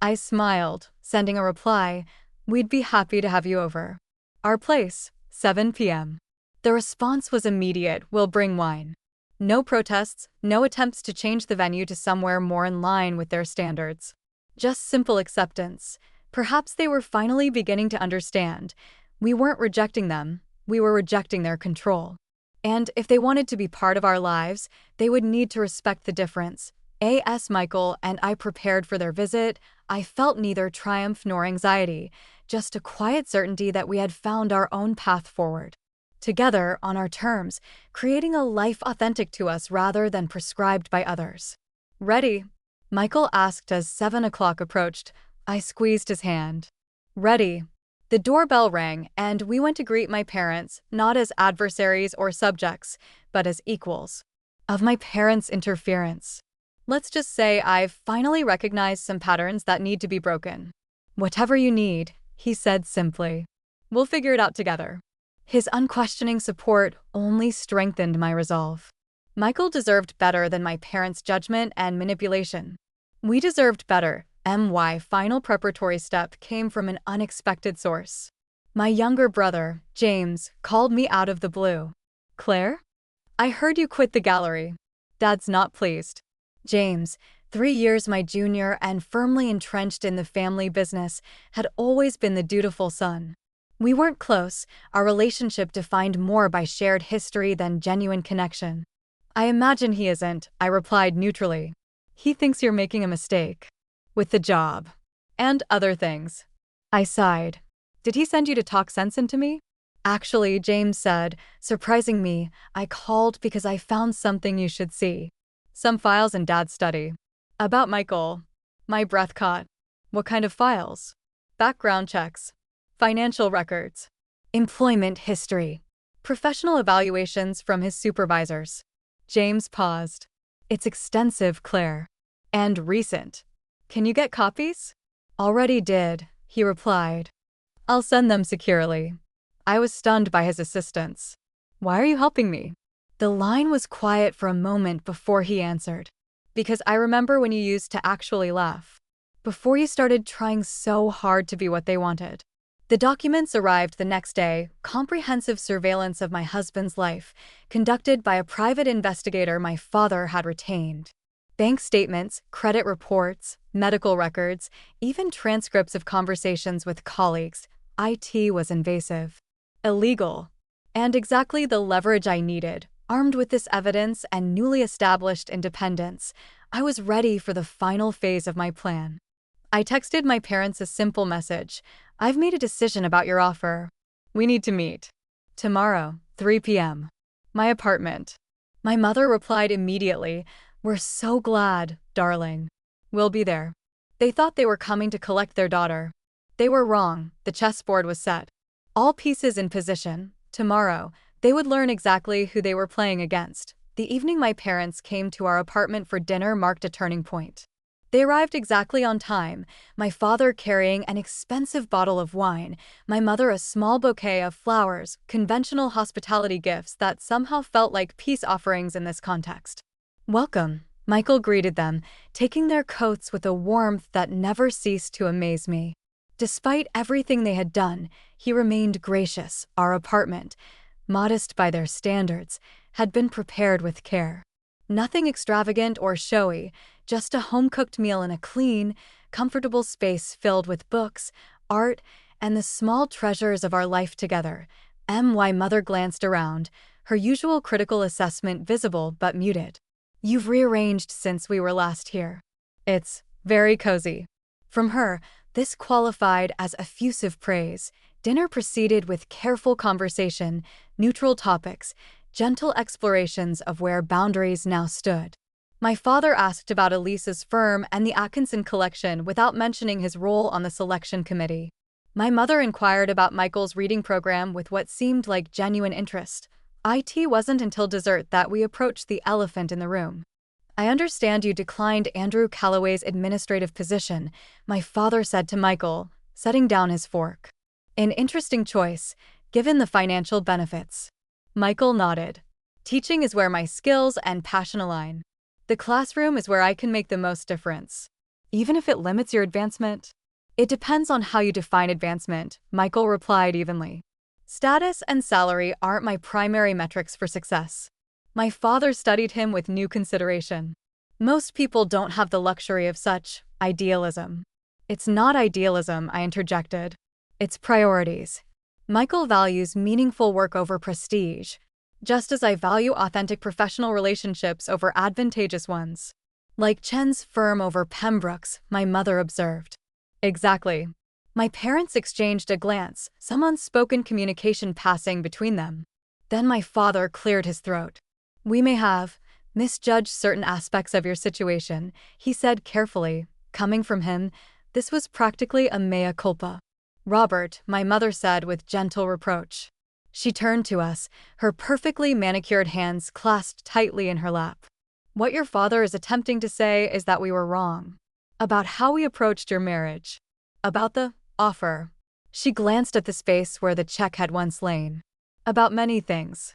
[SPEAKER 1] I smiled, sending a reply, we'd be happy to have you over. Our place, 7 p.m. The response was immediate, we'll bring wine. No protests, no attempts to change the venue to somewhere more in line with their standards. Just simple acceptance. Perhaps they were finally beginning to understand. We weren't rejecting them, we were rejecting their control. And if they wanted to be part of our lives, they would need to respect the difference. As Michael and I prepared for their visit, I felt neither triumph nor anxiety, just a quiet certainty that we had found our own path forward. Together, on our terms, creating a life authentic to us rather than prescribed by others. Ready? Michael asked as 7 o'clock approached. I squeezed his hand. Ready. The doorbell rang, and we went to greet my parents, not as adversaries or subjects, but as equals. Of my parents' interference. Let's just say I've finally recognized some patterns that need to be broken. Whatever you need, he said simply. We'll figure it out together. His unquestioning support only strengthened my resolve. Michael deserved better than my parents' judgment and manipulation. We deserved better. My final preparatory step came from an unexpected source. My younger brother, James, called me out of the blue. Claire? I heard you quit the gallery. Dad's not pleased. James, 3 years my junior and firmly entrenched in the family business, had always been the dutiful son. We weren't close, our relationship defined more by shared history than genuine connection. I imagine he isn't, I replied neutrally. He thinks you're making a mistake. With the job. And other things. I sighed. Did he send you to talk sense into me? Actually, James said, surprising me, I called because I found something you should see. Some files in Dad's study. About Michael. My breath caught. What kind of files? Background checks. Financial records. Employment history. Professional evaluations from his supervisors. James paused. It's extensive, Claire. And recent. Can you get copies? Already did, he replied. I'll send them securely. I was stunned by his insistence. Why are you helping me? The line was quiet for a moment before he answered. Because I remember when you used to actually laugh. Before you started trying so hard to be what they wanted. The documents arrived the next day, comprehensive surveillance of my husband's life, conducted by a private investigator my father had retained. Bank statements, credit reports, medical records, even transcripts of conversations with colleagues. IT was invasive. Illegal. And exactly the leverage I needed. Armed with this evidence and newly established independence, I was ready for the final phase of my plan. I texted my parents a simple message. I've made a decision about your offer. We need to meet. Tomorrow, 3 p.m. My apartment. My mother replied immediately, We're so glad, darling. We'll be there. They thought they were coming to collect their daughter. They were wrong. The chessboard was set. All pieces in position. Tomorrow, they would learn exactly who they were playing against. The evening my parents came to our apartment for dinner marked a turning point. They arrived exactly on time, my father carrying an expensive bottle of wine, my mother a small bouquet of flowers, conventional hospitality gifts that somehow felt like peace offerings in this context. Welcome, Michael greeted them, taking their coats with a warmth that never ceased to amaze me. Despite everything they had done, he remained gracious. Our apartment, modest by their standards, had been prepared with care. Nothing extravagant or showy, just a home-cooked meal in a clean, comfortable space filled with books, art, and the small treasures of our life together. My mother glanced around, her usual critical assessment visible but muted. You've rearranged since we were last here. It's very cozy. From her, this qualified as effusive praise. Dinner proceeded with careful conversation, neutral topics, gentle explorations of where boundaries now stood. My father asked about Elisa's firm and the Atkinson collection without mentioning his role on the selection committee. My mother inquired about Michael's reading program with what seemed like genuine interest. It wasn't until dessert that we approached the elephant in the room. I understand you declined Andrew Calloway's administrative position, my father said to Michael, setting down his fork. An interesting choice, given the financial benefits. Michael nodded. Teaching is where my skills and passion align. The classroom is where I can make the most difference. Even if it limits your advancement? It depends on how you define advancement, Michael replied evenly. Status and salary aren't my primary metrics for success. My father studied him with new consideration. Most people don't have the luxury of such idealism. It's not idealism, I interjected. It's priorities. Michael values meaningful work over prestige, just as I value authentic professional relationships over advantageous ones. Like Chen's firm over Pembroke's, my mother observed. Exactly. My parents exchanged a glance, some unspoken communication passing between them. Then my father cleared his throat. We may have misjudged certain aspects of your situation, he said carefully. Coming from him, this was practically a mea culpa. Robert, my mother said with gentle reproach. She turned to us, her perfectly manicured hands clasped tightly in her lap. What your father is attempting to say is that we were wrong. About how we approached your marriage. About the offer. She glanced at the space where the check had once lain. About many things.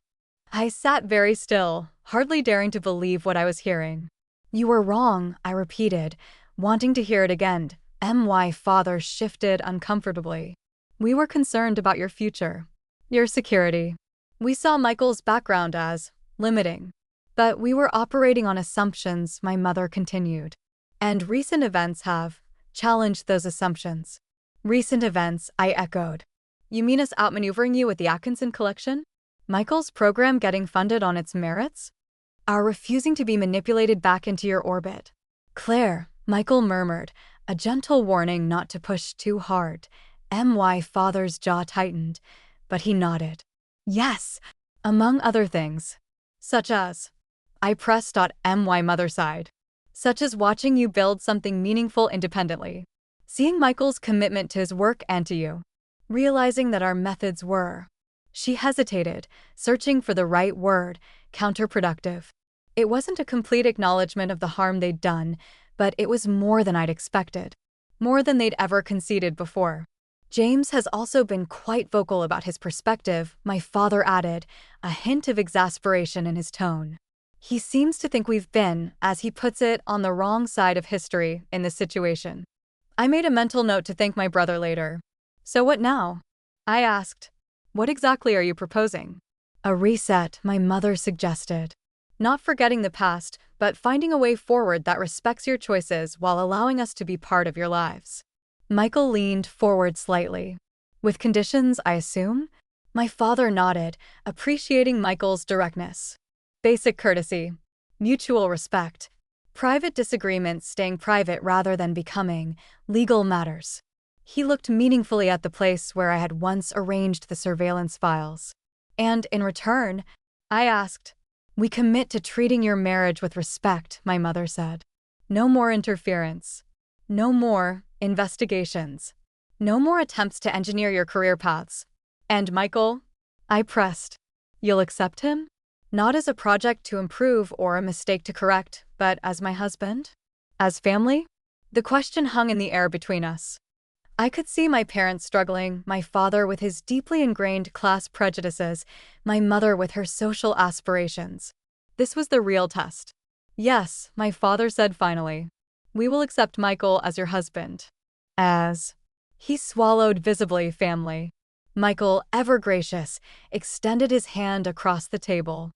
[SPEAKER 1] I sat very still, hardly daring to believe what I was hearing. You were wrong, I repeated, wanting to hear it again. My father shifted uncomfortably. We were concerned about your future. Your security. We saw Michael's background as limiting. But we were operating on assumptions, my mother continued. And recent events have challenged those assumptions. Recent events, I echoed. You mean us outmaneuvering you with the Atkinson collection? Michael's program getting funded on its merits? Our refusing to be manipulated back into your orbit. Claire, Michael murmured, a gentle warning not to push too hard. My father's jaw tightened, but he nodded. Yes, among other things. Such as, I pressed. My mother sighed. Such as watching you build something meaningful independently. Seeing Michael's commitment to his work and to you. Realizing that our methods were. She hesitated, searching for the right word, counterproductive. It wasn't a complete acknowledgement of the harm they'd done, but it was more than I'd expected. More than they'd ever conceded before. James has also been quite vocal about his perspective, my father added, a hint of exasperation in his tone. He seems to think we've been, as he puts it, on the wrong side of history in this situation. I made a mental note to thank my brother later. So what now? I asked. What exactly are you proposing? A reset, my mother suggested. Not forgetting the past, but finding a way forward that respects your choices while allowing us to be part of your lives. Michael leaned forward slightly. With conditions, I assume? My father nodded, appreciating Michael's directness. Basic courtesy. Mutual respect. Private disagreements staying private rather than becoming legal matters. He looked meaningfully at the place where I had once arranged the surveillance files. And in return, I asked, we commit to treating your marriage with respect, my mother said. No more interference. No more investigations. No more attempts to engineer your career paths. And Michael? I pressed. You'll accept him? Not as a project to improve or a mistake to correct, but as my husband? As family? The question hung in the air between us. I could see my parents struggling, my father with his deeply ingrained class prejudices, my mother with her social aspirations. This was the real test. Yes, my father said finally. We will accept Michael as your husband. As. He swallowed visibly, family. Michael, ever gracious, extended his hand across the table.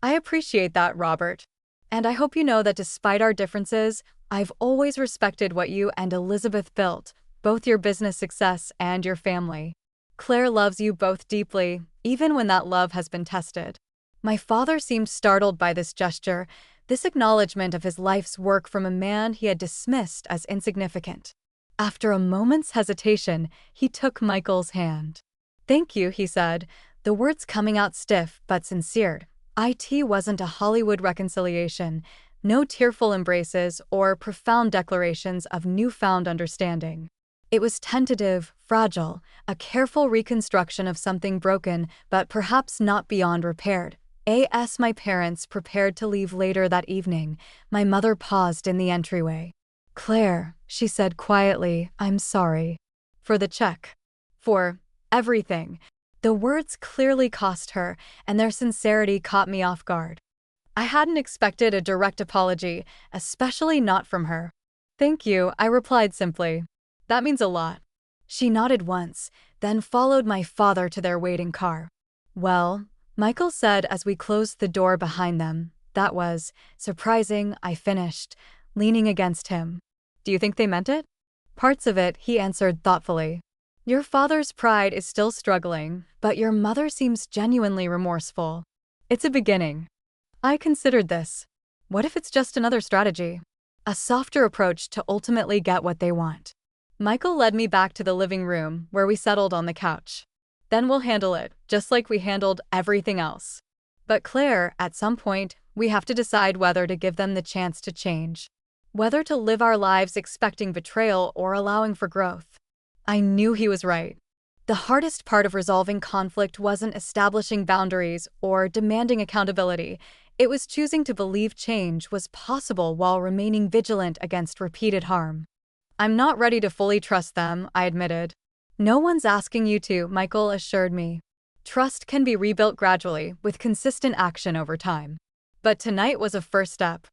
[SPEAKER 1] I appreciate that, Robert. And I hope you know that despite our differences, I've always respected what you and Elizabeth built, both your business success and your family. Claire loves you both deeply, even when that love has been tested. My father seemed startled by this gesture, this acknowledgement of his life's work from a man he had dismissed as insignificant. After a moment's hesitation, he took Michael's hand. Thank you, he said, the words coming out stiff but sincere. It wasn't a Hollywood reconciliation, no tearful embraces or profound declarations of newfound understanding. It was tentative, fragile, a careful reconstruction of something broken but perhaps not beyond repair. As my parents prepared to leave later that evening, my mother paused in the entryway. Claire, she said quietly, I'm sorry. For the check. For everything. The words clearly cost her, and their sincerity caught me off guard. I hadn't expected a direct apology, especially not from her. Thank you, I replied simply. That means a lot. She nodded once, then followed my father to their waiting car. Well, Michael said as we closed the door behind them, that was surprising, I finished, leaning against him. Do you think they meant it? Parts of it, he answered thoughtfully. Your father's pride is still struggling, but your mother seems genuinely remorseful. It's a beginning. I considered this. What if it's just another strategy? A softer approach to ultimately get what they want. Michael led me back to the living room, where we settled on the couch. Then we'll handle it, just like we handled everything else. But Claire, at some point, we have to decide whether to give them the chance to change. Whether to live our lives expecting betrayal or allowing for growth. I knew he was right. The hardest part of resolving conflict wasn't establishing boundaries or demanding accountability. It was choosing to believe change was possible while remaining vigilant against repeated harm. I'm not ready to fully trust them, I admitted. No one's asking you to, Michael assured me. Trust can be rebuilt gradually, with consistent action over time. But tonight was a first step.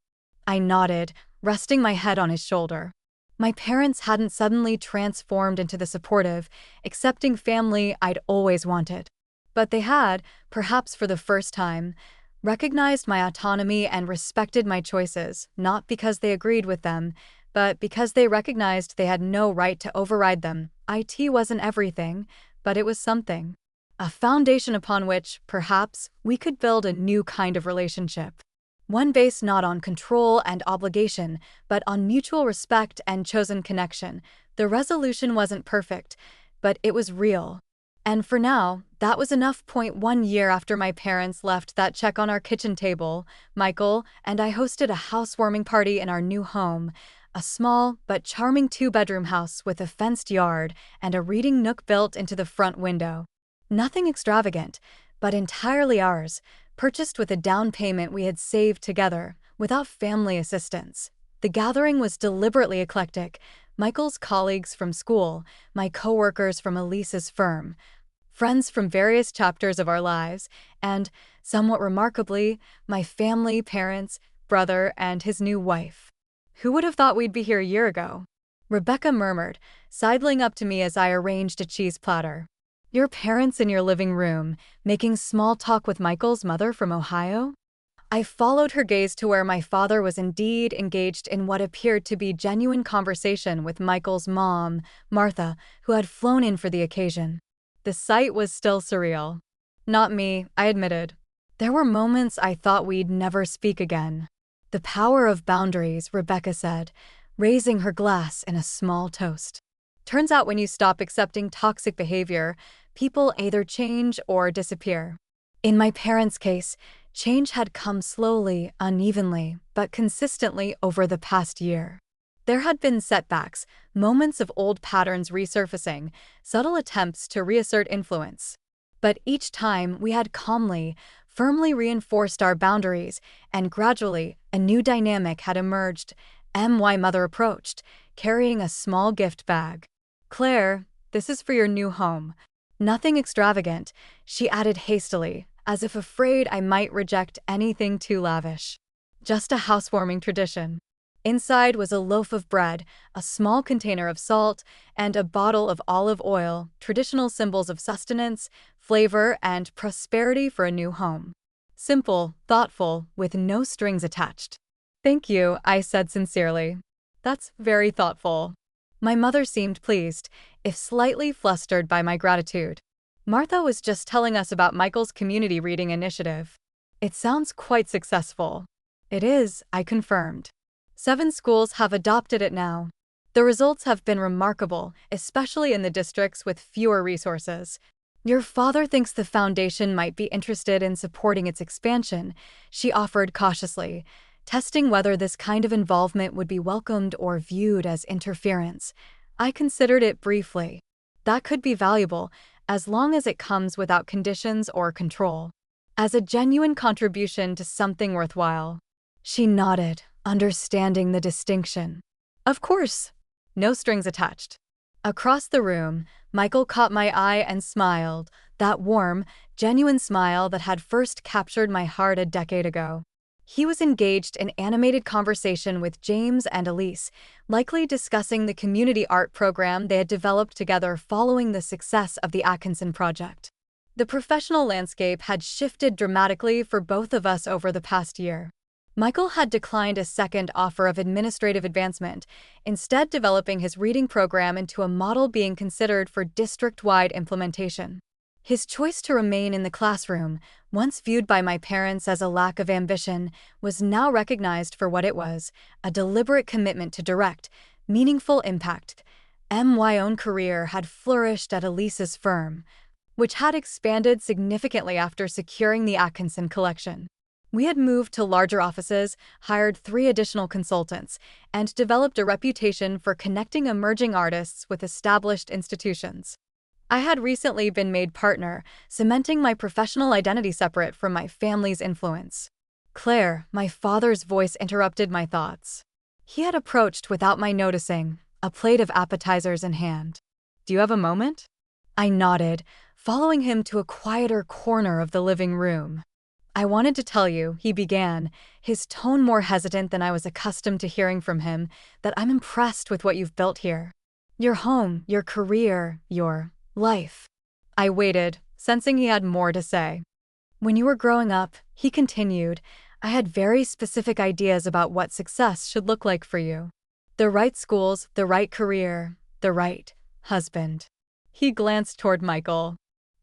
[SPEAKER 1] I nodded, resting my head on his shoulder. My parents hadn't suddenly transformed into the supportive, accepting family I'd always wanted. But they had, perhaps for the first time, recognized my autonomy and respected my choices, not because they agreed with them, but because they recognized they had no right to override them. It wasn't everything, but it was something. A foundation upon which, perhaps, we could build a new kind of relationship. One based not on control and obligation, but on mutual respect and chosen connection. The resolution wasn't perfect, but it was real. And for now, that was enough. 1 year after my parents left that check on our kitchen table, Michael and I hosted a housewarming party in our new home, a small but charming two-bedroom house with a fenced yard and a reading nook built into the front window. Nothing extravagant, but entirely ours, purchased with a down payment we had saved together, without family assistance. The gathering was deliberately eclectic. Michael's colleagues from school, my coworkers from Elise's firm, friends from various chapters of our lives, and, somewhat remarkably, my family, parents, brother, and his new wife. Who would have thought we'd be here a year ago? Rebecca murmured, sidling up to me as I arranged a cheese platter. Your parents in your living room, making small talk with Michael's mother from Ohio? I followed her gaze to where my father was indeed engaged in what appeared to be genuine conversation with Michael's mom, Martha, who had flown in for the occasion. The sight was still surreal. Not me, I admitted. There were moments I thought we'd never speak again. The power of boundaries, Rebecca said, raising her glass in a small toast. Turns out when you stop accepting toxic behavior, people either change or disappear. In my parents' case, change had come slowly, unevenly, but consistently over the past year. There had been setbacks, moments of old patterns resurfacing, subtle attempts to reassert influence. But each time we had calmly, firmly reinforced our boundaries, and gradually a new dynamic had emerged. My mother approached, carrying a small gift bag. Claire, this is for your new home. Nothing extravagant, she added hastily, as if afraid I might reject anything too lavish. Just a housewarming tradition. Inside was a loaf of bread, a small container of salt, and a bottle of olive oil, traditional symbols of sustenance, flavor, and prosperity for a new home. Simple, thoughtful, with no strings attached. Thank you, I said sincerely. That's very thoughtful. My mother seemed pleased, if slightly flustered by my gratitude. Martha was just telling us about Michael's community reading initiative. It sounds quite successful. It is, I confirmed. 7 schools have adopted it now. The results have been remarkable, especially in the districts with fewer resources. Your father thinks the foundation might be interested in supporting its expansion, she offered cautiously, testing whether this kind of involvement would be welcomed or viewed as interference. I considered it briefly. That could be valuable, as long as it comes without conditions or control. As a genuine contribution to something worthwhile. She nodded, understanding the distinction. Of course. No strings attached. Across the room, Michael caught my eye and smiled, that warm, genuine smile that had first captured my heart a decade ago. He was engaged in animated conversation with James and Elise, likely discussing the community art program they had developed together following the success of the Atkinson project. The professional landscape had shifted dramatically for both of us over the past year. Michael had declined a second offer of administrative advancement, instead developing his reading program into a model being considered for district-wide implementation. His choice to remain in the classroom, once viewed by my parents as a lack of ambition, was now recognized for what it was, a deliberate commitment to direct, meaningful impact. My own career had flourished at Elise's firm, which had expanded significantly after securing the Atkinson collection. We had moved to larger offices, hired 3 additional consultants, and developed a reputation for connecting emerging artists with established institutions. I had recently been made partner, cementing my professional identity separate from my family's influence. Claire, my father's voice interrupted my thoughts. He had approached without my noticing, a plate of appetizers in hand. Do you have a moment? I nodded, following him to a quieter corner of the living room. I wanted to tell you, he began, his tone more hesitant than I was accustomed to hearing from him, that I'm impressed with what you've built here. Your home, your career, your life. I waited, sensing he had more to say. When you were growing up, he continued, I had very specific ideas about what success should look like for you. The right schools, the right career, the right husband. He glanced toward Michael.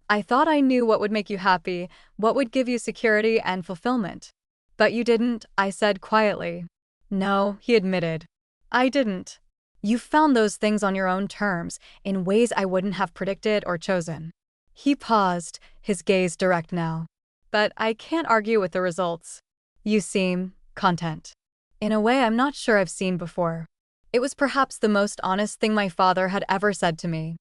[SPEAKER 1] I thought I knew what would make you happy, what would give you security and fulfillment. But you didn't, I said quietly. No, he admitted. I didn't. You found those things on your own terms, in ways I wouldn't have predicted or chosen. He paused, his gaze direct now. But I can't argue with the results. You seem content. In a way I'm not sure I've seen before. It was perhaps the most honest thing my father had ever said to me.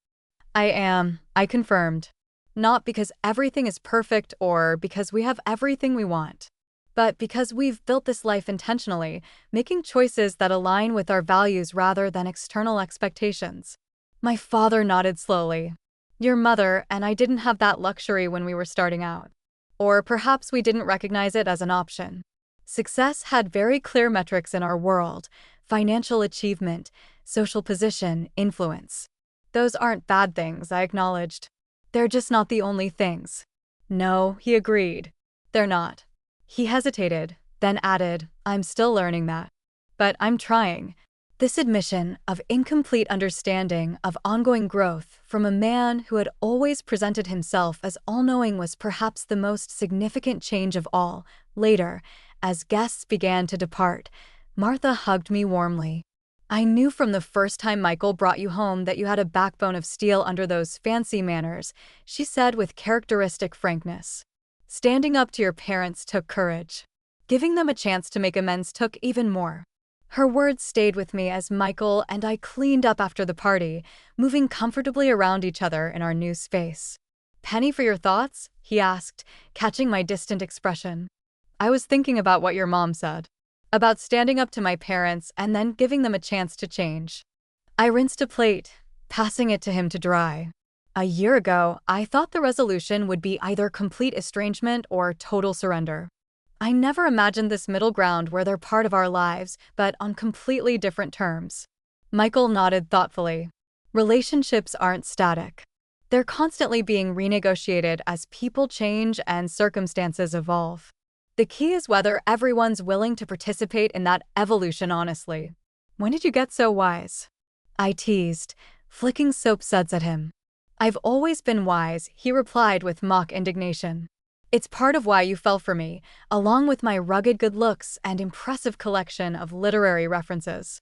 [SPEAKER 1] I am, I confirmed. Not because everything is perfect or because we have everything we want, but because we've built this life intentionally, making choices that align with our values rather than external expectations. My father nodded slowly. Your mother and I didn't have that luxury when we were starting out. Or perhaps we didn't recognize it as an option. Success had very clear metrics in our world: financial achievement, social position, influence. Those aren't bad things, I acknowledged. They're just not the only things. No, he agreed. They're not. He hesitated, then added, I'm still learning that. But I'm trying. This admission of incomplete understanding, of ongoing growth, from a man who had always presented himself as all-knowing was perhaps the most significant change of all. Later, as guests began to depart, Martha hugged me warmly. I knew from the first time Michael brought you home that you had a backbone of steel under those fancy manners, she said with characteristic frankness. Standing up to your parents took courage. Giving them a chance to make amends took even more. Her words stayed with me as Michael and I cleaned up after the party, moving comfortably around each other in our new space. Penny, for your thoughts? He asked, catching my distant expression. I was thinking about what your mom said. About standing up to my parents and then giving them a chance to change. I rinsed a plate, passing it to him to dry. A year ago, I thought the resolution would be either complete estrangement or total surrender. I never imagined this middle ground where they're part of our lives, but on completely different terms. Michael nodded thoughtfully. Relationships aren't static. They're constantly being renegotiated as people change and circumstances evolve. The key is whether everyone's willing to participate in that evolution honestly. When did you get so wise? I teased, flicking soap suds at him. I've always been wise, he replied with mock indignation. It's part of why you fell for me, along with my rugged good looks and impressive collection of literary references.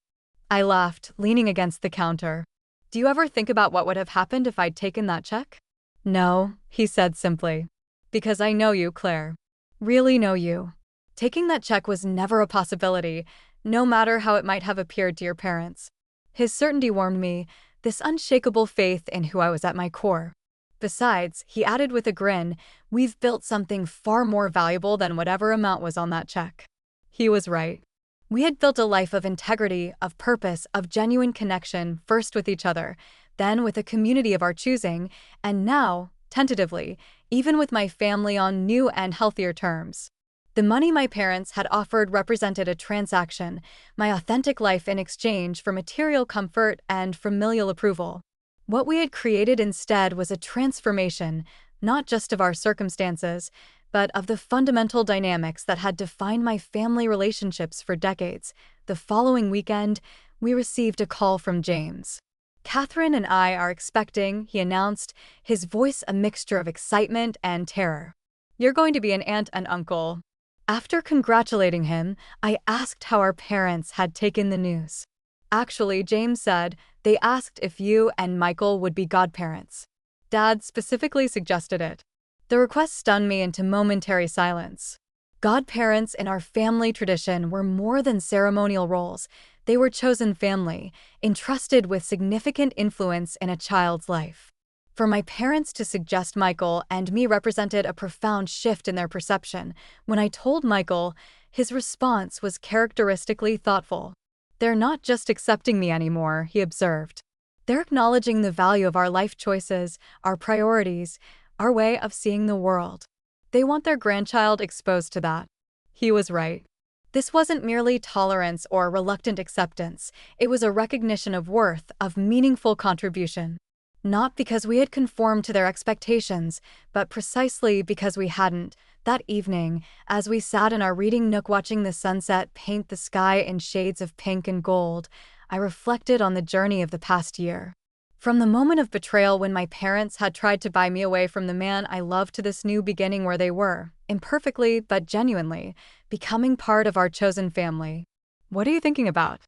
[SPEAKER 1] I laughed, leaning against the counter. Do you ever think about what would have happened if I'd taken that check? No, he said simply. Because I know you, Claire. Really know you. Taking that check was never a possibility, no matter how it might have appeared to your parents. His certainty warmed me, this unshakable faith in who I was at my core. Besides, he added with a grin, we've built something far more valuable than whatever amount was on that check. He was right. We had built a life of integrity, of purpose, of genuine connection, first with each other, then with a community of our choosing, and now, tentatively, even with my family on new and healthier terms. The money my parents had offered represented a transaction, my authentic life in exchange for material comfort and familial approval. What we had created instead was a transformation, not just of our circumstances, but of the fundamental dynamics that had defined my family relationships for decades. The following weekend, we received a call from James. Catherine and I are expecting, he announced, his voice a mixture of excitement and terror. You're going to be an aunt and uncle. After congratulating him, I asked how our parents had taken the news. Actually, James said, they asked if you and Michael would be godparents. Dad specifically suggested it. The request stunned me into momentary silence. Godparents in our family tradition were more than ceremonial roles. They were chosen family, entrusted with significant influence in a child's life. For my parents to suggest Michael and me represented a profound shift in their perception. When I told Michael, his response was characteristically thoughtful. They're not just accepting me anymore, he observed. They're acknowledging the value of our life choices, our priorities, our way of seeing the world. They want their grandchild exposed to that. He was right. This wasn't merely tolerance or reluctant acceptance, it was a recognition of worth, of meaningful contribution. Not because we had conformed to their expectations, but precisely because we hadn't. That evening, as we sat in our reading nook watching the sunset paint the sky in shades of pink and gold, I reflected on the journey of the past year. From the moment of betrayal when my parents had tried to buy me away from the man I loved to this new beginning where they were, imperfectly but genuinely, becoming part of our chosen family. What are you thinking about?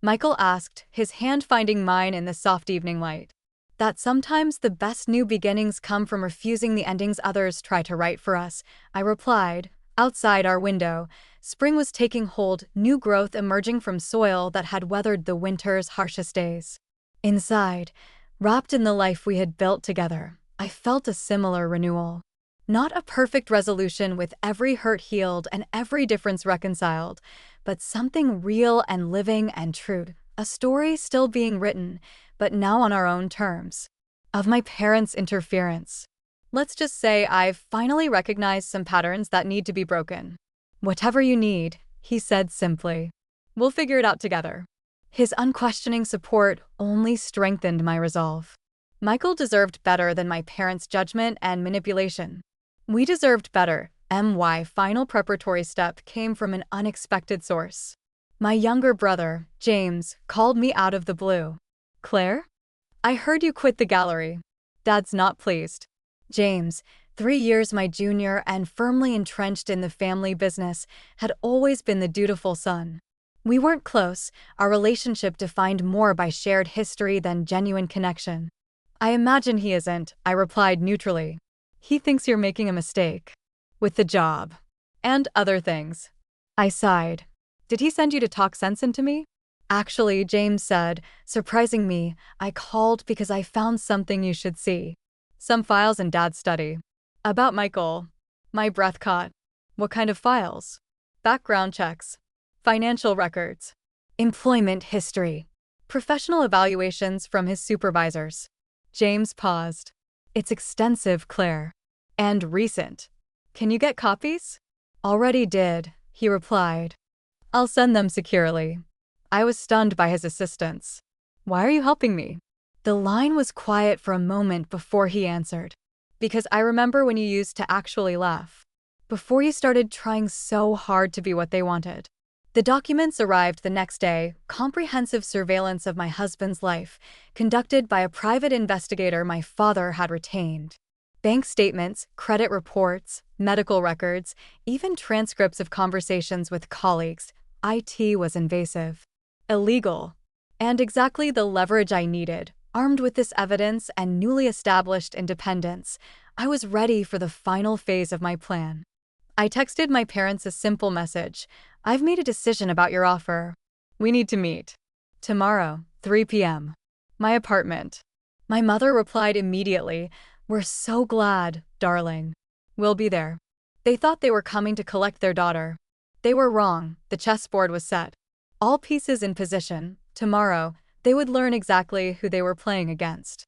[SPEAKER 1] Michael asked, his hand finding mine in the soft evening light. That sometimes the best new beginnings come from refusing the endings others try to write for us, I replied. Outside our window, spring was taking hold, new growth emerging from soil that had weathered the winter's harshest days. Inside, wrapped in the life we had built together, I felt a similar renewal. Not a perfect resolution with every hurt healed and every difference reconciled, but something real and living and true, a story still being written, but now on our own terms. Of my parents' interference. Let's just say I've finally recognized some patterns that need to be broken. Whatever you need, he said simply. We'll figure it out together. His unquestioning support only strengthened my resolve. Michael deserved better than my parents' judgment and manipulation. We deserved better. My final preparatory step came from an unexpected source. My younger brother, James, called me out of the blue. Claire? I heard you quit the gallery. Dad's not pleased. James, 3 years my junior and firmly entrenched in the family business, had always been the dutiful son. We weren't close, our relationship defined more by shared history than genuine connection. I imagine he isn't, I replied neutrally. He thinks you're making a mistake. With the job. And other things. I sighed. Did he send you to talk sense into me? Actually, James said, surprising me, I called because I found something you should see. Some files in Dad's study. About Michael. My breath caught. What kind of files? Background checks. Financial records. Employment history. Professional evaluations from his supervisors. James paused. It's extensive, Claire. And recent. Can you get copies? Already did, he replied. I'll send them securely. I was stunned by his insistence. Why are you helping me? The line was quiet for a moment before he answered. Because I remember when you used to actually laugh. Before you started trying so hard to be what they wanted. The documents arrived the next day, comprehensive surveillance of my husband's life, conducted by a private investigator my father had retained. Bank statements, credit reports, medical records, even transcripts of conversations with colleagues. IT was invasive. Illegal. And exactly the leverage I needed. Armed with this evidence and newly established independence, I was ready for the final phase of my plan. I texted my parents a simple message. I've made a decision about your offer. We need to meet. Tomorrow, 3 p.m. My apartment. My mother replied immediately, We're so glad, darling. We'll be there. They thought they were coming to collect their daughter. They were wrong, the chessboard was set. All pieces in position. Tomorrow, they would learn exactly who they were playing against.